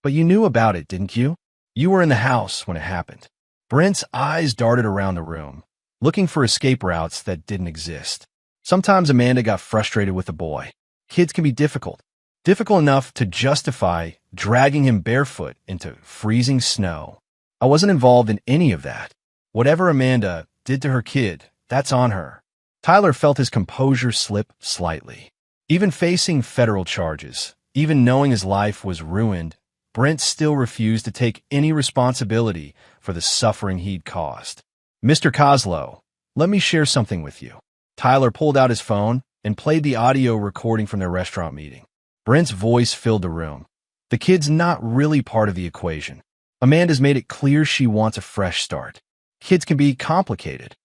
"But you knew about it, didn't you? You were in the house when it happened." Brent's eyes darted around the room, looking for escape routes that didn't exist. Sometimes Amanda got frustrated with the boy. Kids can be difficult enough to justify dragging him barefoot into freezing snow. "I wasn't involved in any of that. Whatever Amanda did to her kid, that's on her." Tyler felt his composure slip slightly. Even facing federal charges, even knowing his life was ruined, Brent still refused to take any responsibility for the suffering he'd caused. "Mr. Kozlow, let me share something with you." Tyler pulled out his phone and played the audio recording from their restaurant meeting. Brent's voice filled the room. "The kid's not really part of the equation. Amanda's made it clear she wants a fresh start. Kids can be complicated."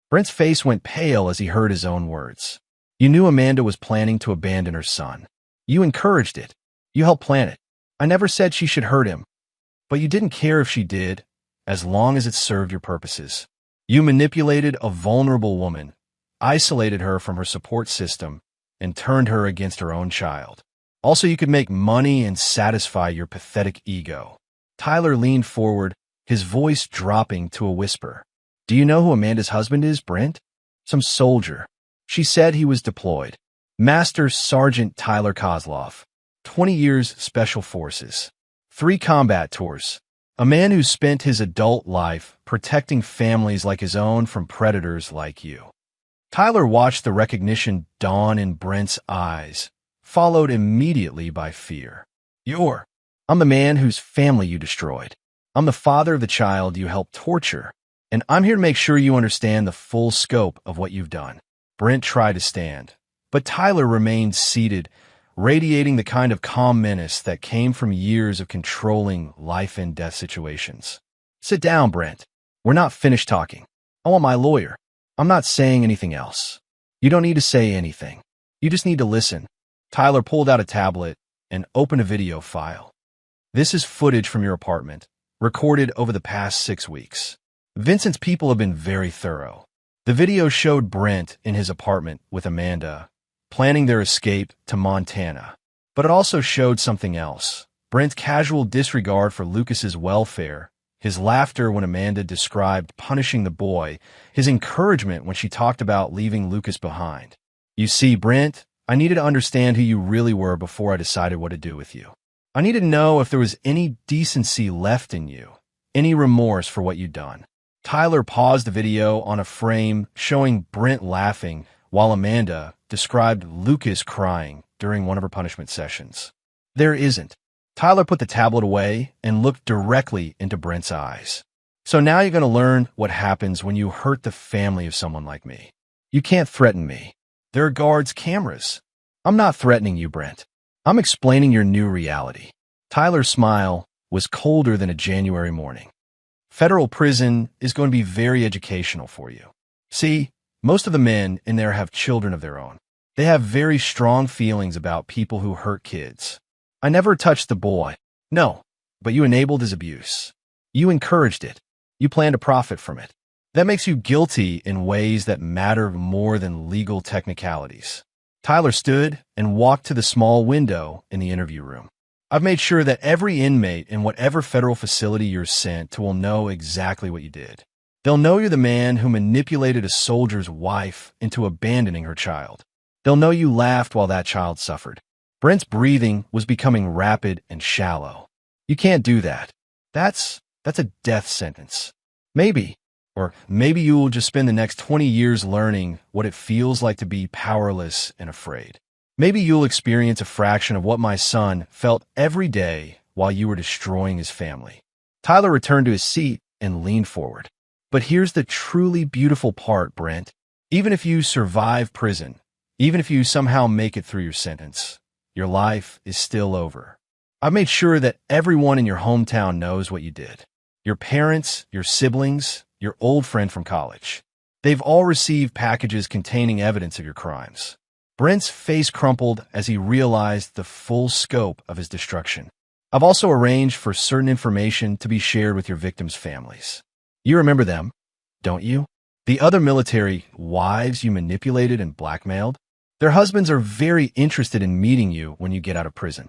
Brent's face went pale as he heard his own words. "You knew Amanda was planning to abandon her son. You encouraged it. You helped plan it. I never said she should hurt him. But you didn't care if she did, as long as it served your purposes. You manipulated a vulnerable woman, isolated her from her support system, and turned her against her own child. Also, you could make money and satisfy your pathetic ego." Tyler leaned forward, his voice dropping to a whisper. "Do you know who Amanda's husband is, Brent?" "Some soldier. She said he was deployed. Master Sergeant Tyler Kozlov. 20 years Special Forces. 3 combat tours. A man who spent his adult life protecting families like his own from predators like you." Tyler watched the recognition dawn in Brent's eyes, followed immediately by fear. I'm the man whose family you destroyed. I'm the father of the child you helped torture, and I'm here to make sure you understand the full scope of what you've done." Brent tried to stand, but Tyler remained seated, radiating the kind of calm menace that came from years of controlling life-and-death situations. "Sit down, Brent. We're not finished talking. I want my lawyer. I'm not saying anything else. You don't need to say anything. You just need to listen." Tyler pulled out a tablet and opened a video file. "This is footage from your apartment, recorded over the past 6 weeks. Vincent's people have been very thorough." The video showed Brent in his apartment with Amanda, planning their escape to Montana. But it also showed something else. Brent's casual disregard for Lucas's welfare, his laughter when Amanda described punishing the boy, his encouragement when she talked about leaving Lucas behind. "You see, Brent, I needed to understand who you really were before I decided what to do with you. I needed to know if there was any decency left in you, any remorse for what you'd done." Tyler paused the video on a frame showing Brent laughing while Amanda described Lucas crying during one of her punishment sessions. "There isn't." Tyler put the tablet away and looked directly into Brent's eyes. "So now you're going to learn what happens when you hurt the family of someone like me. You can't threaten me. There are guards, cameras. I'm not threatening you, Brent. I'm explaining your new reality." Tyler's smile was colder than a January morning. "Federal prison is going to be very educational for you. See, most of the men in there have children of their own. They have very strong feelings about people who hurt kids. I never touched the boy. No, but you enabled his abuse. You encouraged it. You plan to profit from it. That makes you guilty in ways that matter more than legal technicalities." Tyler stood and walked to the small window in the interview room. I've made sure that every inmate in whatever federal facility you're sent to will know exactly what you did. They'll know you're the man who manipulated a soldier's wife into abandoning her child. They'll know you laughed while that child suffered. Brent's breathing was becoming rapid and shallow. You can't do that. That's a death sentence. Maybe, or maybe you will just spend the next 20 years learning what it feels like to be powerless and afraid. Maybe you'll experience a fraction of what my son felt every day while you were destroying his family. Tyler returned to his seat and leaned forward. But here's the truly beautiful part, Brent. Even if you survive prison, even if you somehow make it through your sentence, your life is still over. I've made sure that everyone in your hometown knows what you did. Your parents, your siblings, your old friend from college. They've all received packages containing evidence of your crimes. Brent's face crumpled as he realized the full scope of his destruction. I've also arranged for certain information to be shared with your victims' families. You remember them, don't you? The other military wives you manipulated and blackmailed? Their husbands are very interested in meeting you when you get out of prison.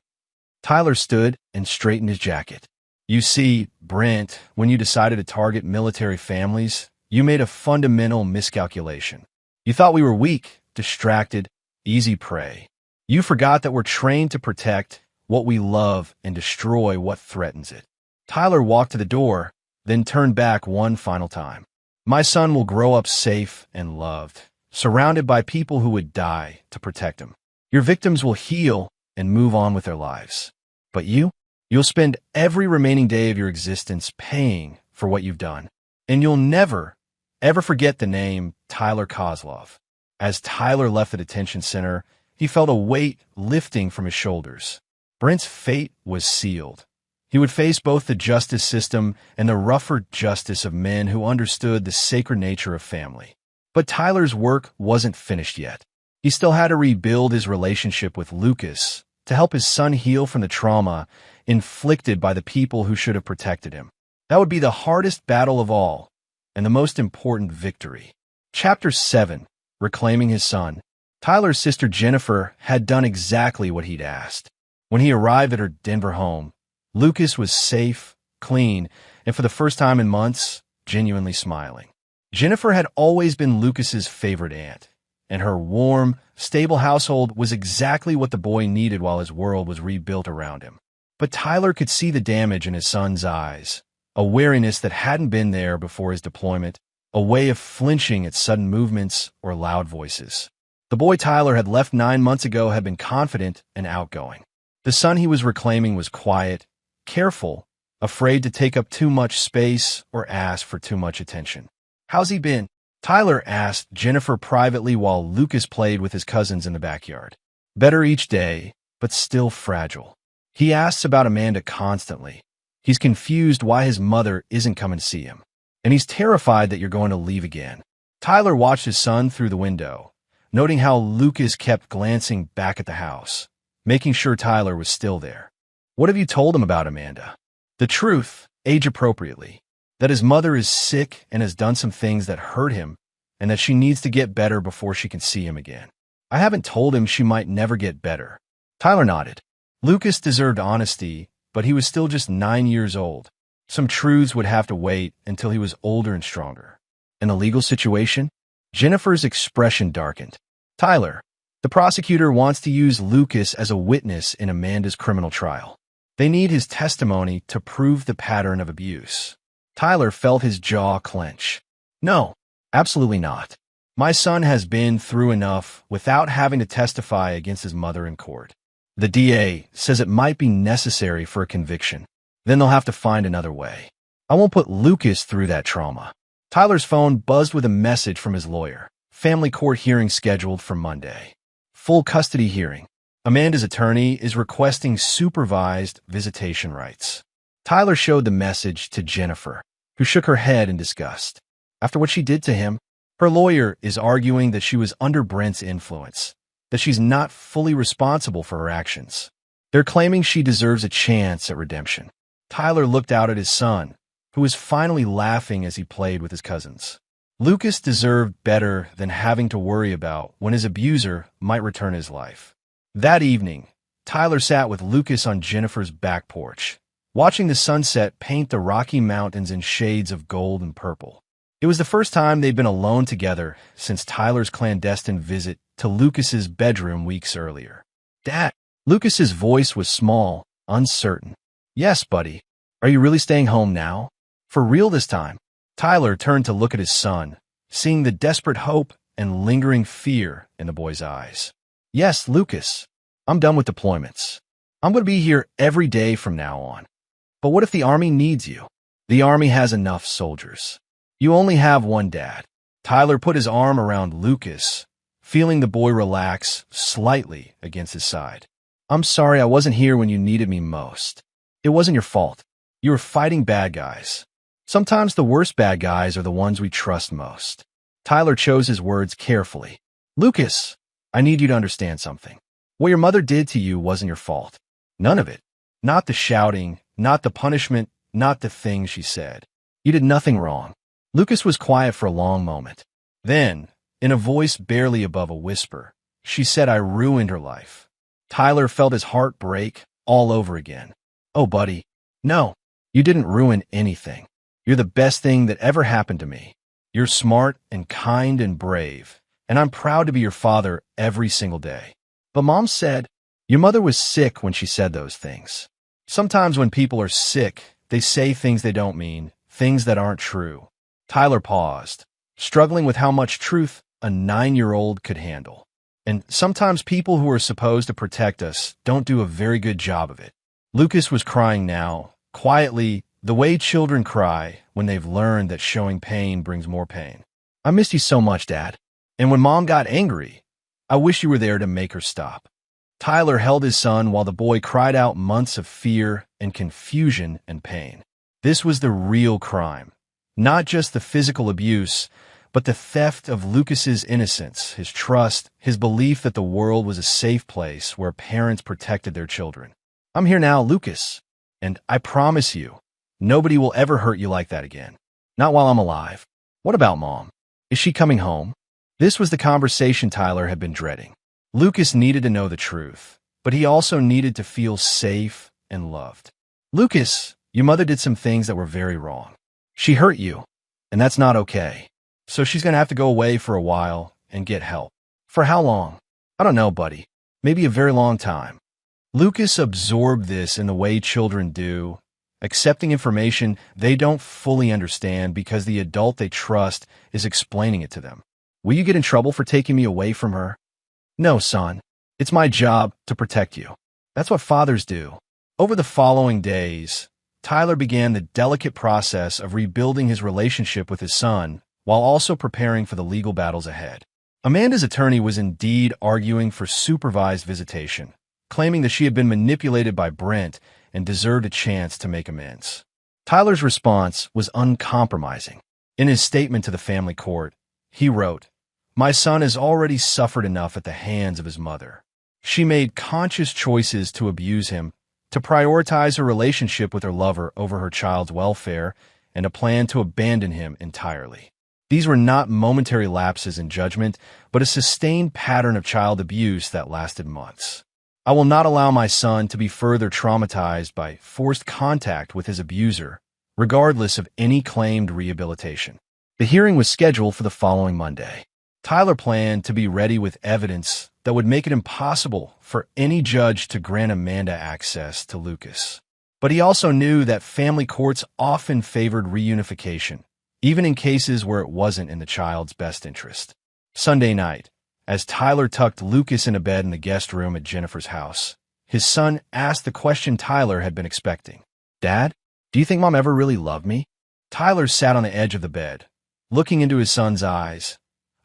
Tyler stood and straightened his jacket. You see, Brent, when you decided to target military families, you made a fundamental miscalculation. You thought we were weak, distracted, easy prey. You forgot that we're trained to protect what we love and destroy what threatens it. Tyler walked to the door, then turned back one final time. My son will grow up safe and loved, surrounded by people who would die to protect him. Your victims will heal and move on with their lives. But you'll spend every remaining day of your existence paying for what you've done. And you'll never, ever forget the name Tyler Kozlov. As Tyler left the detention center, he felt a weight lifting from his shoulders. Brent's fate was sealed. He would face both the justice system and the rougher justice of men who understood the sacred nature of family. But Tyler's work wasn't finished yet. He still had to rebuild his relationship with Lucas to help his son heal from the trauma inflicted by the people who should have protected him. That would be the hardest battle of all, and the most important victory. Chapter 7. Reclaiming his son. Tyler's sister Jennifer had done exactly what he'd asked. When he arrived at her Denver home, Lucas was safe, clean, and for the first time in months, genuinely smiling. Jennifer had always been Lucas's favorite aunt, and her warm, stable household was exactly what the boy needed while his world was rebuilt around him. But Tyler could see the damage in his son's eyes, a wariness that hadn't been there before his deployment, a way of flinching at sudden movements or loud voices. The boy Tyler had left 9 months ago had been confident and outgoing. The son he was reclaiming was quiet, careful, afraid to take up too much space or ask for too much attention. "How's he been?" Tyler asked Jennifer privately while Lucas played with his cousins in the backyard. "Better each day, but still fragile. He asks about Amanda constantly. He's confused why his mother isn't coming to see him. And he's terrified that you're going to leave again." Tyler watched his son through the window, noting how Lucas kept glancing back at the house, making sure Tyler was still there. "What have you told him about Amanda?" "The truth, age-appropriately. That his mother is sick and has done some things that hurt him, and that she needs to get better before she can see him again." "I haven't told him she might never get better." Tyler nodded. Lucas deserved honesty, but he was still just 9 years old. Some truths would have to wait until he was older and stronger. "In a legal situation?" Jennifer's expression darkened. "Tyler, the prosecutor wants to use Lucas as a witness in Amanda's criminal trial. They need his testimony to prove the pattern of abuse." Tyler felt his jaw clench. "No, absolutely not. My son has been through enough without having to testify against his mother in court. The DA says it might be necessary for a conviction. Then they'll have to find another way. I won't put Lucas through that trauma." Tyler's phone buzzed with a message from his lawyer. Family court hearing scheduled for Monday. Full custody hearing. Amanda's attorney is requesting supervised visitation rights. Tyler showed the message to Jennifer, who shook her head in disgust. After what she did to him, her lawyer is arguing that she was under Brent's influence, that she's not fully responsible for her actions. They're claiming she deserves a chance at redemption. Tyler looked out at his son, who was finally laughing as he played with his cousins. Lucas deserved better than having to worry about when his abuser might return his life. That evening, Tyler sat with Lucas on Jennifer's back porch, watching the sunset paint the Rocky Mountains in shades of gold and purple. It was the first time they'd been alone together since Tyler's clandestine visit to Lucas's bedroom weeks earlier. "Dad." Lucas's voice was small, uncertain. "Yes, buddy. Are you really staying home now? For real this time?" Tyler turned to look at his son, seeing the desperate hope and lingering fear in the boy's eyes. "Yes, Lucas. I'm done with deployments. I'm going to be here every day from now on. But what if the Army needs you? The Army has enough soldiers. You only have one dad." Tyler put his arm around Lucas, feeling the boy relax slightly against his side. "I'm sorry I wasn't here when you needed me most. It wasn't your fault. You were fighting bad guys. Sometimes the worst bad guys are the ones we trust most." Tyler chose his words carefully. "Lucas, I need you to understand something. What your mother did to you wasn't your fault. None of it. Not the shouting, not the punishment, not the things she said. You did nothing wrong." Lucas was quiet for a long moment. Then, in a voice barely above a whisper, she said, "I ruined her life." Tyler felt his heart break all over again. "Oh, buddy. No, you didn't ruin anything. You're the best thing that ever happened to me. You're smart and kind and brave, and I'm proud to be your father every single day." "But Mom said," "Your mother was sick when she said those things. Sometimes when people are sick, they say things they don't mean, things that aren't true." Tyler paused, struggling with how much truth a 9-year-old could handle. "And sometimes people who are supposed to protect us don't do a very good job of it." Lucas was crying now, quietly, the way children cry when they've learned that showing pain brings more pain. "I missed you so much, Dad. And when Mom got angry, I wish you were there to make her stop." Tyler held his son while the boy cried out months of fear and confusion and pain. This was the real crime. Not just the physical abuse, but the theft of Lucas's innocence, his trust, his belief that the world was a safe place where parents protected their children. "I'm here now, Lucas, and I promise you, nobody will ever hurt you like that again. Not while I'm alive." "What about Mom? Is she coming home?" This was the conversation Tyler had been dreading. Lucas needed to know the truth, but he also needed to feel safe and loved. "Lucas, your mother did some things that were very wrong. She hurt you, and that's not okay. So she's going to have to go away for a while and get help." "For how long?" "I don't know, buddy. Maybe a very long time." Lucas absorbed this in the way children do, accepting information they don't fully understand because the adult they trust is explaining it to them. "Will you get in trouble for taking me away from her?" "No, son. It's my job to protect you. That's what fathers do." Over the following days, Tyler began the delicate process of rebuilding his relationship with his son while also preparing for the legal battles ahead. Amanda's attorney was indeed arguing for supervised visitation, claiming that she had been manipulated by Brent and deserved a chance to make amends. Tyler's response was uncompromising. In his statement to the family court, he wrote, "My son has already suffered enough at the hands of his mother. She made conscious choices to abuse him, to prioritize her relationship with her lover over her child's welfare, and a plan to abandon him entirely. These were not momentary lapses in judgment, but a sustained pattern of child abuse that lasted months. I will not allow my son to be further traumatized by forced contact with his abuser, regardless of any claimed rehabilitation." The hearing was scheduled for the following Monday. Tyler planned to be ready with evidence that would make it impossible for any judge to grant Amanda access to Lucas. But he also knew that family courts often favored reunification, even in cases where it wasn't in the child's best interest. Sunday night, as Tyler tucked Lucas in a bed in the guest room at Jennifer's house, his son asked the question Tyler had been expecting. "Dad, do you think Mom ever really loved me?" Tyler sat on the edge of the bed, looking into his son's eyes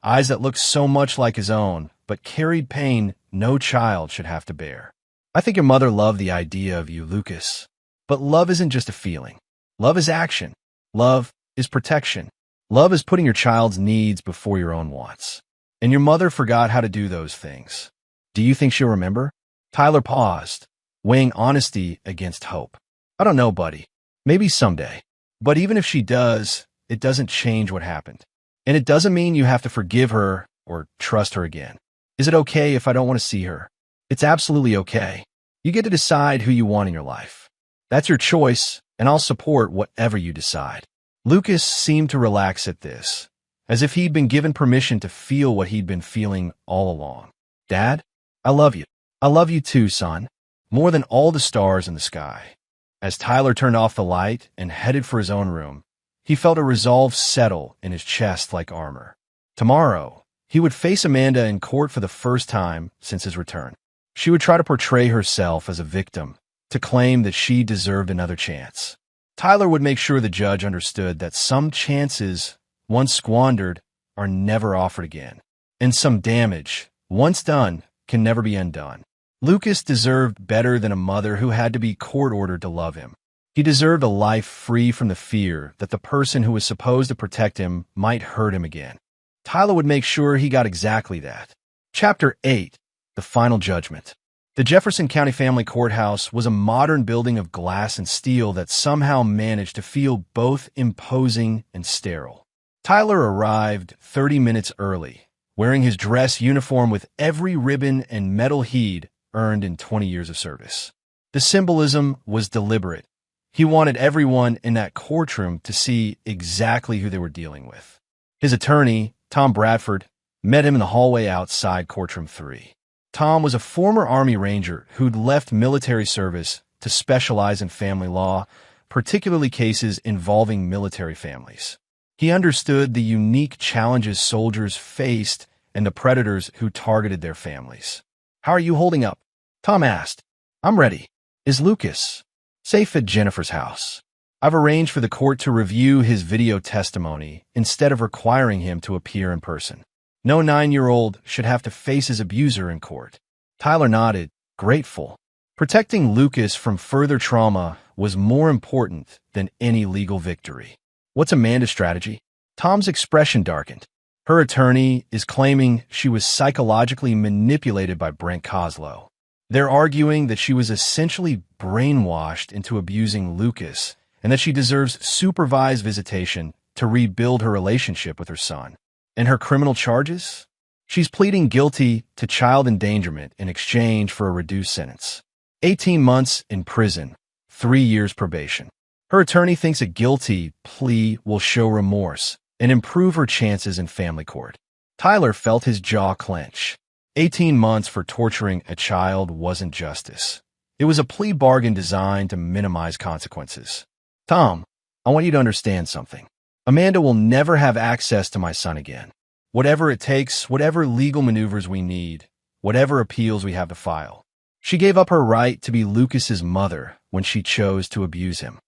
that looked so much like his own, but carried pain no child should have to bear. "I think your mother loved the idea of you, Lucas. But love isn't just a feeling. Love is action. Love is protection. Love is putting your child's needs before your own wants. And your mother forgot how to do those things. Do you think she'll remember?" Tyler paused, weighing honesty against hope. "I don't know, buddy. Maybe someday. But even if she does, it doesn't change what happened. And it doesn't mean you have to forgive her or trust her again. Is it okay if I don't want to see her?" "It's absolutely okay. You get to decide who you want in your life. That's your choice, and I'll support whatever you decide. Lucas seemed to relax at this, as if he'd been given permission to feel what he'd been feeling all along. Dad, I love you. I love you too, son. More than all the stars in the sky. As Tyler turned off the light and headed for his own room, he felt a resolve settle in his chest like armor. Tomorrow, he would face Amanda in court for the first time since his return. She would try to portray herself as a victim, to claim that she deserved another chance. Tyler would make sure the judge understood that some chances, once squandered, are never offered again. And some damage, once done, can never be undone. Lucas deserved better than a mother who had to be court-ordered to love him. He deserved a life free from the fear that the person who was supposed to protect him might hurt him again. Tyler would make sure he got exactly that. Chapter 8. The Final Judgment. The Jefferson County Family Courthouse was a modern building of glass and steel that somehow managed to feel both imposing and sterile. Tyler arrived 30 minutes early, wearing his dress uniform with every ribbon and medal he'd earned in 20 years of service. The symbolism was deliberate. He wanted everyone in that courtroom to see exactly who they were dealing with. His attorney, Tom Bradford, met him in the hallway outside Courtroom 3. Tom was a former Army Ranger who'd left military service to specialize in family law, particularly cases involving military families. He understood the unique challenges soldiers faced and the predators who targeted their families. "How are you holding up?" Tom asked. "I'm ready. Is Lucas safe at Jennifer's house?" "I've arranged for the court to review his video testimony instead of requiring him to appear in person. No 9-year-old should have to face his abuser in court." Tyler nodded, grateful. Protecting Lucas from further trauma was more important than any legal victory. "What's Amanda's strategy?" Tom's expression darkened. "Her attorney is claiming she was psychologically manipulated by Brent Coslow. They're arguing that she was essentially brainwashed into abusing Lucas and that she deserves supervised visitation to rebuild her relationship with her son. And her criminal charges? She's pleading guilty to child endangerment in exchange for a reduced sentence. 18 months in prison, 3 years probation. Her attorney thinks a guilty plea will show remorse and improve her chances in family court." Tyler felt his jaw clench. 18 months for torturing a child wasn't justice. It was a plea bargain designed to minimize consequences. "Tom, I want you to understand something. Amanda will never have access to my son again. Whatever it takes, whatever legal maneuvers we need, whatever appeals we have to file. She gave up her right to be Lucas's mother when she chose to abuse him."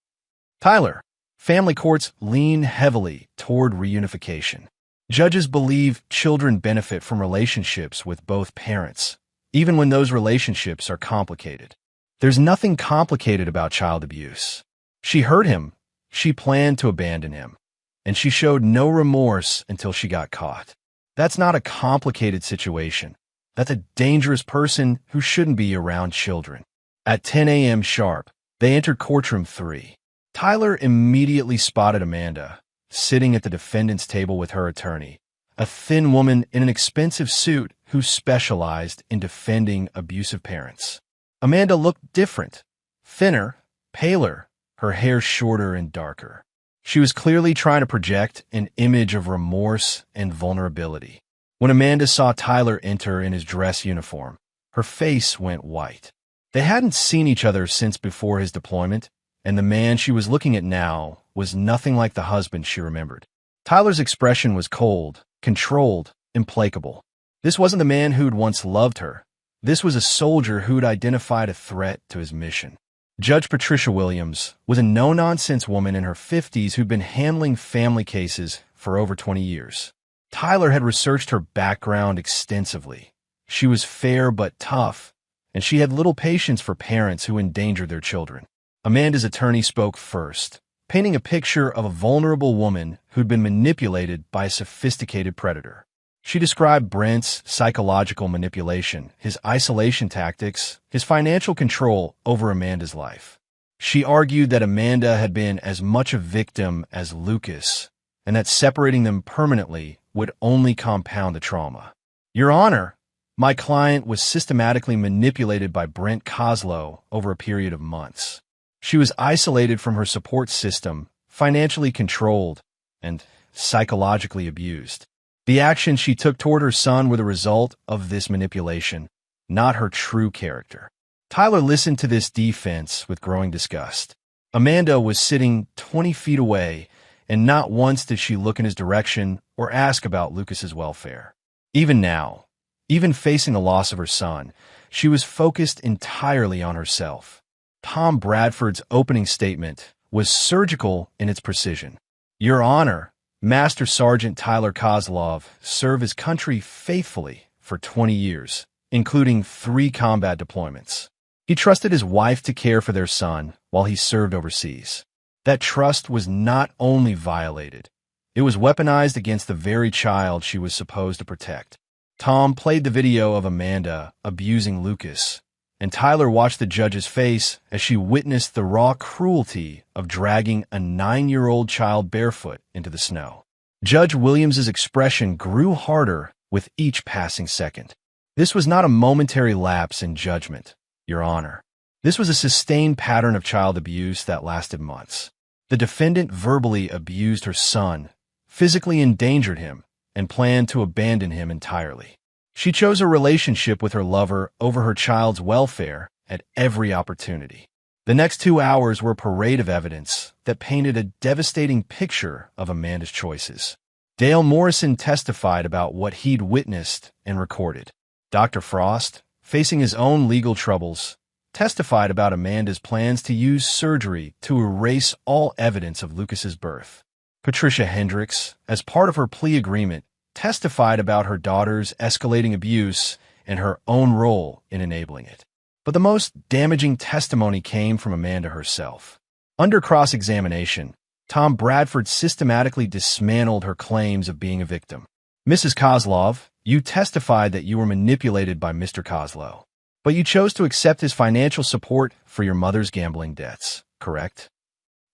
Tyler, family courts lean heavily toward reunification. Judges believe children benefit from relationships with both parents, even when those relationships are complicated. There's nothing complicated about child abuse. She hurt him. She planned to abandon him. And she showed no remorse until she got caught. That's not a complicated situation. That's a dangerous person who shouldn't be around children. At 10 a.m. sharp, they entered Courtroom 3. Tyler immediately spotted Amanda, sitting at the defendant's table with her attorney, a thin woman in an expensive suit who specialized in defending abusive parents. Amanda looked different, thinner, paler, her hair shorter and darker. She was clearly trying to project an image of remorse and vulnerability. When Amanda saw Tyler enter in his dress uniform, her face went white. They hadn't seen each other since before his deployment, and the man she was looking at now was nothing like the husband she remembered. Tyler's expression was cold, controlled, implacable. This wasn't the man who'd once loved her. This was a soldier who'd identified a threat to his mission. Judge Patricia Williams was a no-nonsense woman in her 50s who'd been handling family cases for over 20 years. Tyler had researched her background extensively. She was fair but tough, and she had little patience for parents who endangered their children. Amanda's attorney spoke first, painting a picture of a vulnerable woman who'd been manipulated by a sophisticated predator. She described Brent's psychological manipulation, his isolation tactics, his financial control over Amanda's life. She argued that Amanda had been as much a victim as Lucas, and that separating them permanently would only compound the trauma. "Your Honor, My client was systematically manipulated by Brent Kozlow over a period of months. She was isolated from her support system, financially controlled, and psychologically abused. The actions she took toward her son were the result of this manipulation, not her true character. Tyler listened to this defense with growing disgust. Amanda was sitting 20 feet away, and not once did she look in his direction or ask about Lucas's welfare. Even now, even facing the loss of her son, she was focused entirely on herself. Tom Bradford's opening statement was surgical in its precision. Your Honor, Master Sergeant Tyler Kozlov served his country faithfully for 20 years, including 3 combat deployments. He trusted his wife to care for their son while he served overseas. That trust was not only violated, it was weaponized against the very child she was supposed to protect. Tom played the video of Amanda abusing Lucas, and Tyler watched the judge's face as she witnessed the raw cruelty of dragging a 9-year-old child barefoot into the snow. Judge Williams's expression grew harder with each passing second. This was not a momentary lapse in judgment, Your Honor. This was a sustained pattern of child abuse that lasted months. The defendant verbally abused her son, physically endangered him, and planned to abandon him entirely. She chose a relationship with her lover over her child's welfare at every opportunity. The next 2 hours were a parade of evidence that painted a devastating picture of Amanda's choices. Dale Morrison testified about what he'd witnessed and recorded. Dr. Frost, facing his own legal troubles, testified about Amanda's plans to use surgery to erase all evidence of Lucas's birth. Patricia Hendricks, as part of her plea agreement, testified about her daughter's escalating abuse and her own role in enabling it. But the most damaging testimony came from Amanda herself. Under cross-examination, Tom Bradford systematically dismantled her claims of being a victim. Mrs. Kozlov, you testified that you were manipulated by Mr. Kozlow, but you chose to accept his financial support for your mother's gambling debts, correct?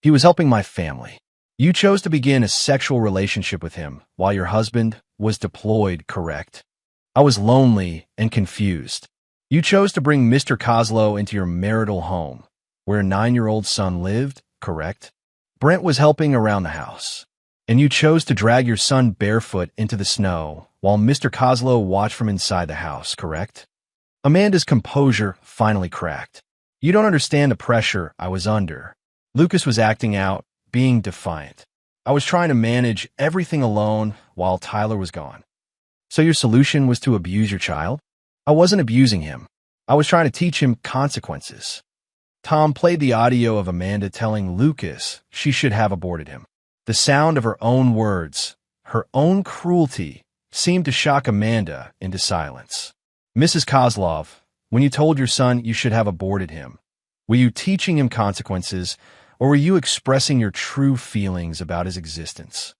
He was helping my family. You chose to begin a sexual relationship with him while your husband was deployed, correct? I was lonely and confused. You chose to bring Mr. Kozlow into your marital home, where a 9-year-old son lived, correct? Brent was helping around the house, and you chose to drag your son barefoot into the snow while Mr. Kozlow watched from inside the house, correct? Amanda's composure finally cracked. You don't understand the pressure I was under. Lucas was acting out, being defiant. I was trying to manage everything alone while Tyler was gone. So your solution was to abuse your child? I wasn't abusing him. I was trying to teach him consequences. Tom played the audio of Amanda telling Lucas she should have aborted him. The sound of her own words, her own cruelty, seemed to shock Amanda into silence. Mrs. Kozlov, when you told your son you should have aborted him, were you teaching him consequences, or were you expressing your true feelings about his existence?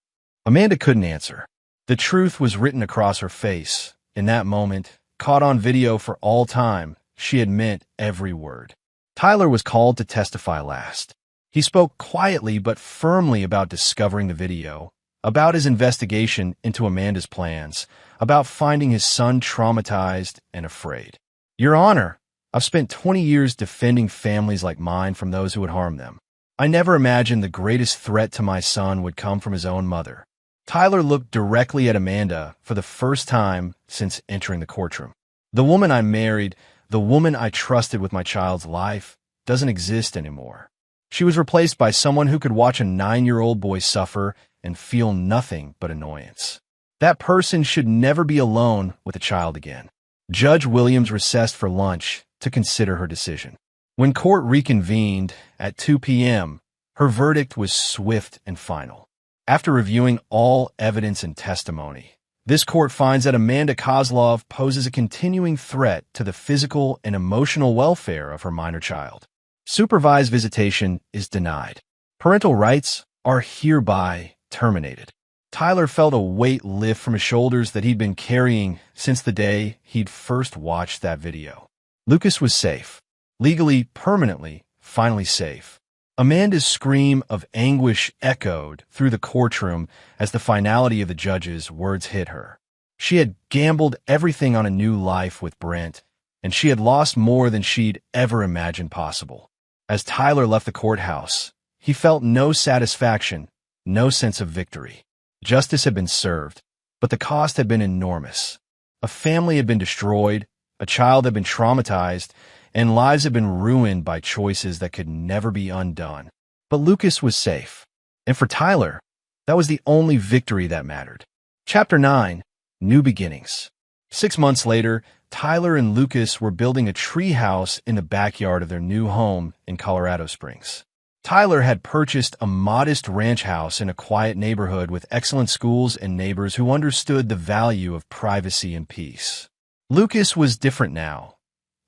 Amanda couldn't answer. The truth was written across her face. In that moment, caught on video for all time, she had meant every word. Tyler was called to testify last. He spoke quietly but firmly about discovering the video, about his investigation into Amanda's plans, about finding his son traumatized and afraid. Your Honor, I've spent 20 years defending families like mine from those who would harm them. I never imagined the greatest threat to my son would come from his own mother. Tyler looked directly at Amanda for the first time since entering the courtroom. The woman I married, the woman I trusted with my child's life, doesn't exist anymore. She was replaced by someone who could watch a 9-year-old boy suffer and feel nothing but annoyance. That person should never be alone with a child again. Judge Williams recessed for lunch to consider her decision. When court reconvened at 2 p.m., her verdict was swift and final. After reviewing all evidence and testimony, this court finds that Amanda Kozlov poses a continuing threat to the physical and emotional welfare of her minor child. Supervised visitation is denied. Parental rights are hereby terminated. Tyler felt a weight lift from his shoulders that he'd been carrying since the day he'd first watched that video. Lucas was safe. Legally, permanently, finally safe. Amanda's scream of anguish echoed through the courtroom as the finality of the judge's words hit her. She had gambled everything on a new life with Brent, and she had lost more than she'd ever imagined possible. As Tyler left the courthouse, he felt no satisfaction, no sense of victory. Justice had been served, but the cost had been enormous. A family had been destroyed, a child had been traumatized, and lives had been ruined by choices that could never be undone. But Lucas was safe. And for Tyler, that was the only victory that mattered. Chapter 9. New Beginnings. 6 months later, Tyler and Lucas were building a tree house in the backyard of their new home in Colorado Springs. Tyler had purchased a modest ranch house in a quiet neighborhood with excellent schools and neighbors who understood the value of privacy and peace. Lucas was different now,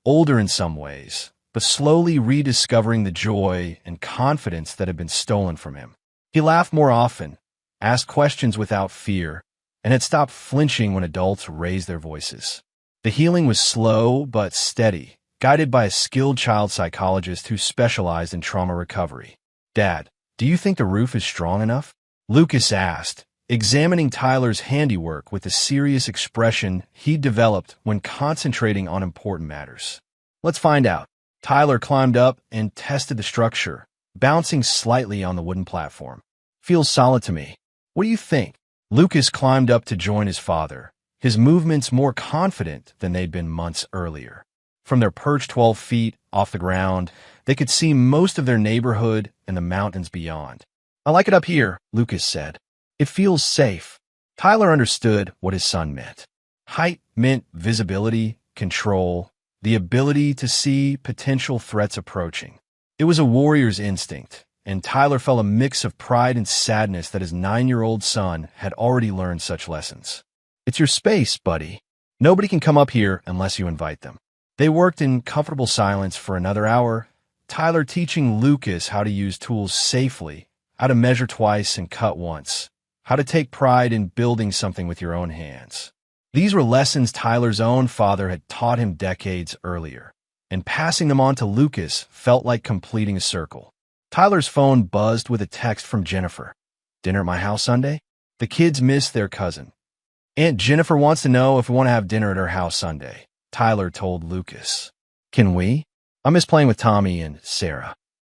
older in some ways, but slowly rediscovering the joy and confidence that had been stolen from him. He laughed more often, asked questions without fear, and had stopped flinching when adults raised their voices. The healing was slow but steady, guided by a skilled child psychologist who specialized in trauma recovery. "Dad, do you think the roof is strong enough?" Lucas asked, examining Tyler's handiwork with the serious expression he'd developed when concentrating on important matters. "Let's find out." Tyler climbed up and tested the structure, bouncing slightly on the wooden platform. "Feels solid to me. What do you think?" Lucas climbed up to join his father, his movements more confident than they'd been months earlier. From their perch 12 feet off the ground, they could see most of their neighborhood and the mountains beyond. "I like it up here," Lucas said. "It feels safe." Tyler understood what his son meant. Height meant visibility, control, the ability to see potential threats approaching. It was a warrior's instinct, and Tyler felt a mix of pride and sadness that his 9-year-old son had already learned such lessons. "It's your space, buddy. Nobody can come up here unless you invite them." They worked in comfortable silence for another hour, Tyler teaching Lucas how to use tools safely, how to measure twice and cut once, how to take pride in building something with your own hands. These were lessons Tyler's own father had taught him decades earlier, and passing them on to Lucas felt like completing a circle. Tyler's phone buzzed with a text from Jennifer. "Dinner at my house Sunday?" The kids missed their cousin. "Aunt Jennifer wants to know if we want to have dinner at her house Sunday," Tyler told Lucas. "Can we? I miss playing with Tommy and Sarah."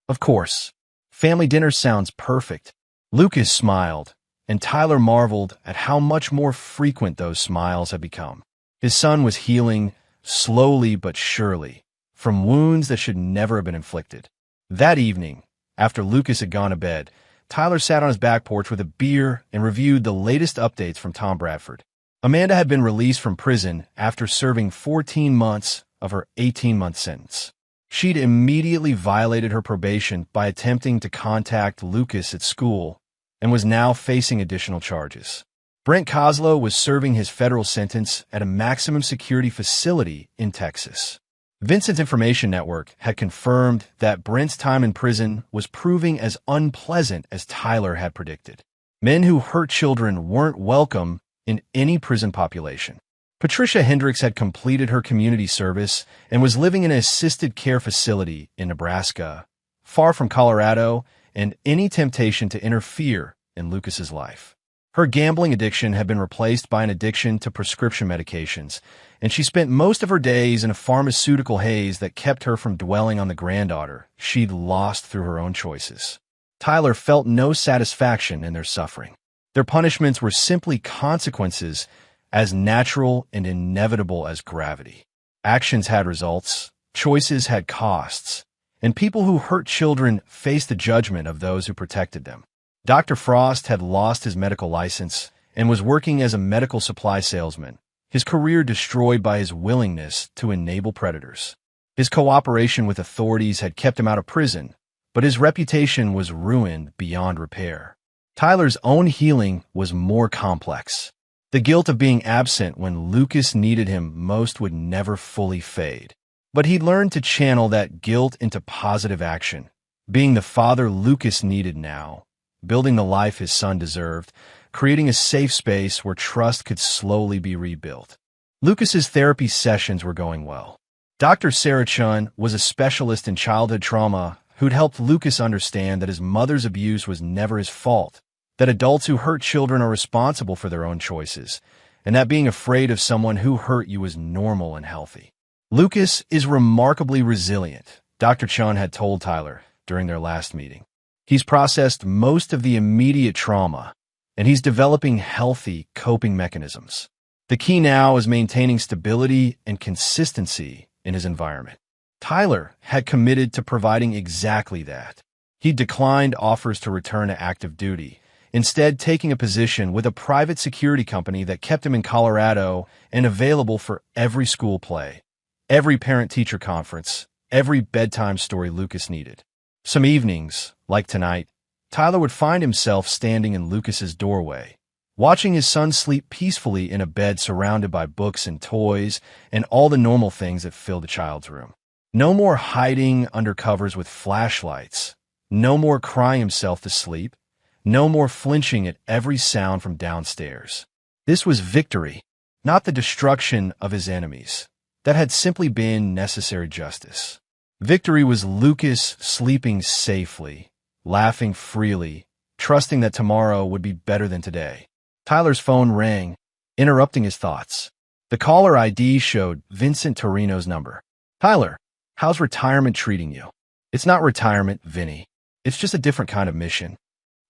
"Of course. Family dinner sounds perfect." Lucas smiled, and Tyler marveled at how much more frequent those smiles had become. His son was healing, slowly but surely, from wounds that should never have been inflicted. That evening, after Lucas had gone to bed, Tyler sat on his back porch with a beer and reviewed the latest updates from Tom Bradford. Amanda had been released from prison after serving 14 months of her 18-month sentence. She'd immediately violated her probation by attempting to contact Lucas at school and was now facing additional charges. Brent Kozlow was serving his federal sentence at a maximum security facility in Texas. Vincent's Information Network had confirmed that Brent's time in prison was proving as unpleasant as Tyler had predicted. Men who hurt children weren't welcome in any prison population. Patricia Hendricks had completed her community service and was living in an assisted care facility in Nebraska, far from Colorado and any temptation to interfere in Lucas's life. Her gambling addiction had been replaced by an addiction to prescription medications, and she spent most of her days in a pharmaceutical haze that kept her from dwelling on the granddaughter she'd lost through her own choices. Tyler felt no satisfaction in their suffering. Their punishments were simply consequences as natural and inevitable as gravity. Actions had results, choices had costs, and people who hurt children faced the judgment of those who protected them. Dr. Frost had lost his medical license and was working as a medical supply salesman, his career destroyed by his willingness to enable predators. His cooperation with authorities had kept him out of prison, but his reputation was ruined beyond repair. Tyler's own healing was more complex. The guilt of being absent when Lucas needed him most would never fully fade. But he'd learned to channel that guilt into positive action, being the father Lucas needed now, building the life his son deserved, creating a safe space where trust could slowly be rebuilt. Lucas's therapy sessions were going well. Dr. Sarah Chun was a specialist in childhood trauma who'd helped Lucas understand that his mother's abuse was never his fault, that adults who hurt children are responsible for their own choices, and that being afraid of someone who hurt you was normal and healthy. Lucas is remarkably resilient, Dr. Chun had told Tyler during their last meeting. He's processed most of the immediate trauma, and he's developing healthy coping mechanisms. The key now is maintaining stability and consistency in his environment. Tyler had committed to providing exactly that. He declined offers to return to active duty, instead taking a position with a private security company that kept him in Colorado and available for every school play, every parent-teacher conference, every bedtime story Lucas needed. Some evenings, like tonight, Tyler would find himself standing in Lucas's doorway, watching his son sleep peacefully in a bed surrounded by books and toys and all the normal things that fill the child's room. No more hiding under covers with flashlights. No more crying himself to sleep. No more flinching at every sound from downstairs. This was victory, not the destruction of his enemies. That had simply been necessary justice. Victory was Lucas sleeping safely, laughing freely, trusting that tomorrow would be better than today. Tyler's phone rang, interrupting his thoughts. The caller ID showed Vincent Torino's number. "Tyler, how's retirement treating you?" "It's not retirement, Vinny. It's just a different kind of mission.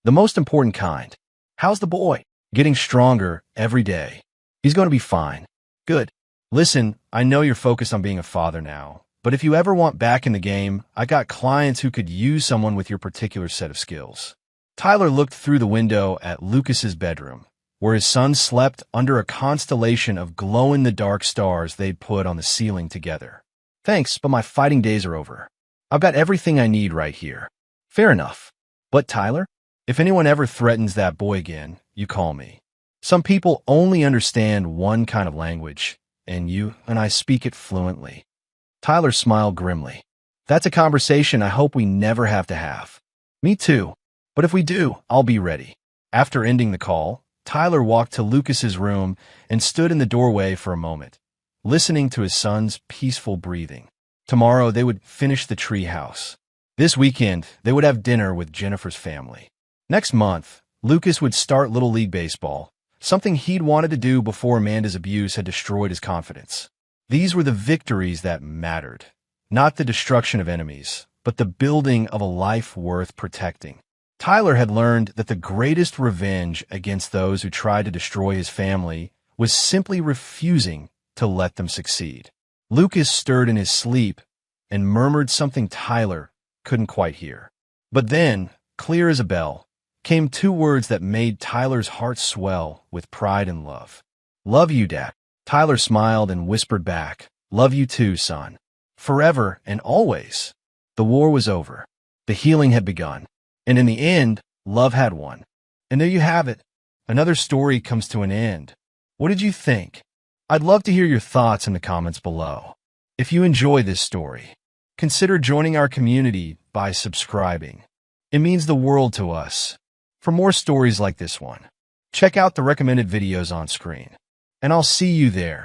The most important kind." "How's the boy?" "Getting stronger every day. He's going to be fine." "Good. Listen, I know you're focused on being a father now, but if you ever want back in the game, I got clients who could use someone with your particular set of skills." Tyler looked through the window at Lucas's bedroom, where his son slept under a constellation of glow-in-the-dark stars they'd put on the ceiling together. "Thanks, but my fighting days are over. I've got everything I need right here." "Fair enough. But Tyler, if anyone ever threatens that boy again, you call me. Some people only understand one kind of language, and you and I speak it fluently." Tyler smiled grimly. "That's a conversation I hope we never have to have." "Me too. But if we do, I'll be ready." After ending the call, Tyler walked to Lucas's room and stood in the doorway for a moment, listening to his son's peaceful breathing. Tomorrow they would finish the treehouse. This weekend, they would have dinner with Jennifer's family. Next month, Lucas would start Little League Baseball, something he'd wanted to do before Amanda's abuse had destroyed his confidence. These were the victories that mattered, not the destruction of enemies, but the building of a life worth protecting. Tyler had learned that the greatest revenge against those who tried to destroy his family was simply refusing to let them succeed. Lucas stirred in his sleep and murmured something Tyler couldn't quite hear. But then, clear as a bell, came two words that made Tyler's heart swell with pride and love. "Love you, Dad." Tyler smiled and whispered back, "Love you too, son. Forever and always." The war was over. The healing had begun. And in the end, love had won. And there you have it. Another story comes to an end. What did you think? I'd love to hear your thoughts in the comments below. If you enjoy this story, consider joining our community by subscribing. It means the world to us. For more stories like this one, check out the recommended videos on screen. And I'll see you there.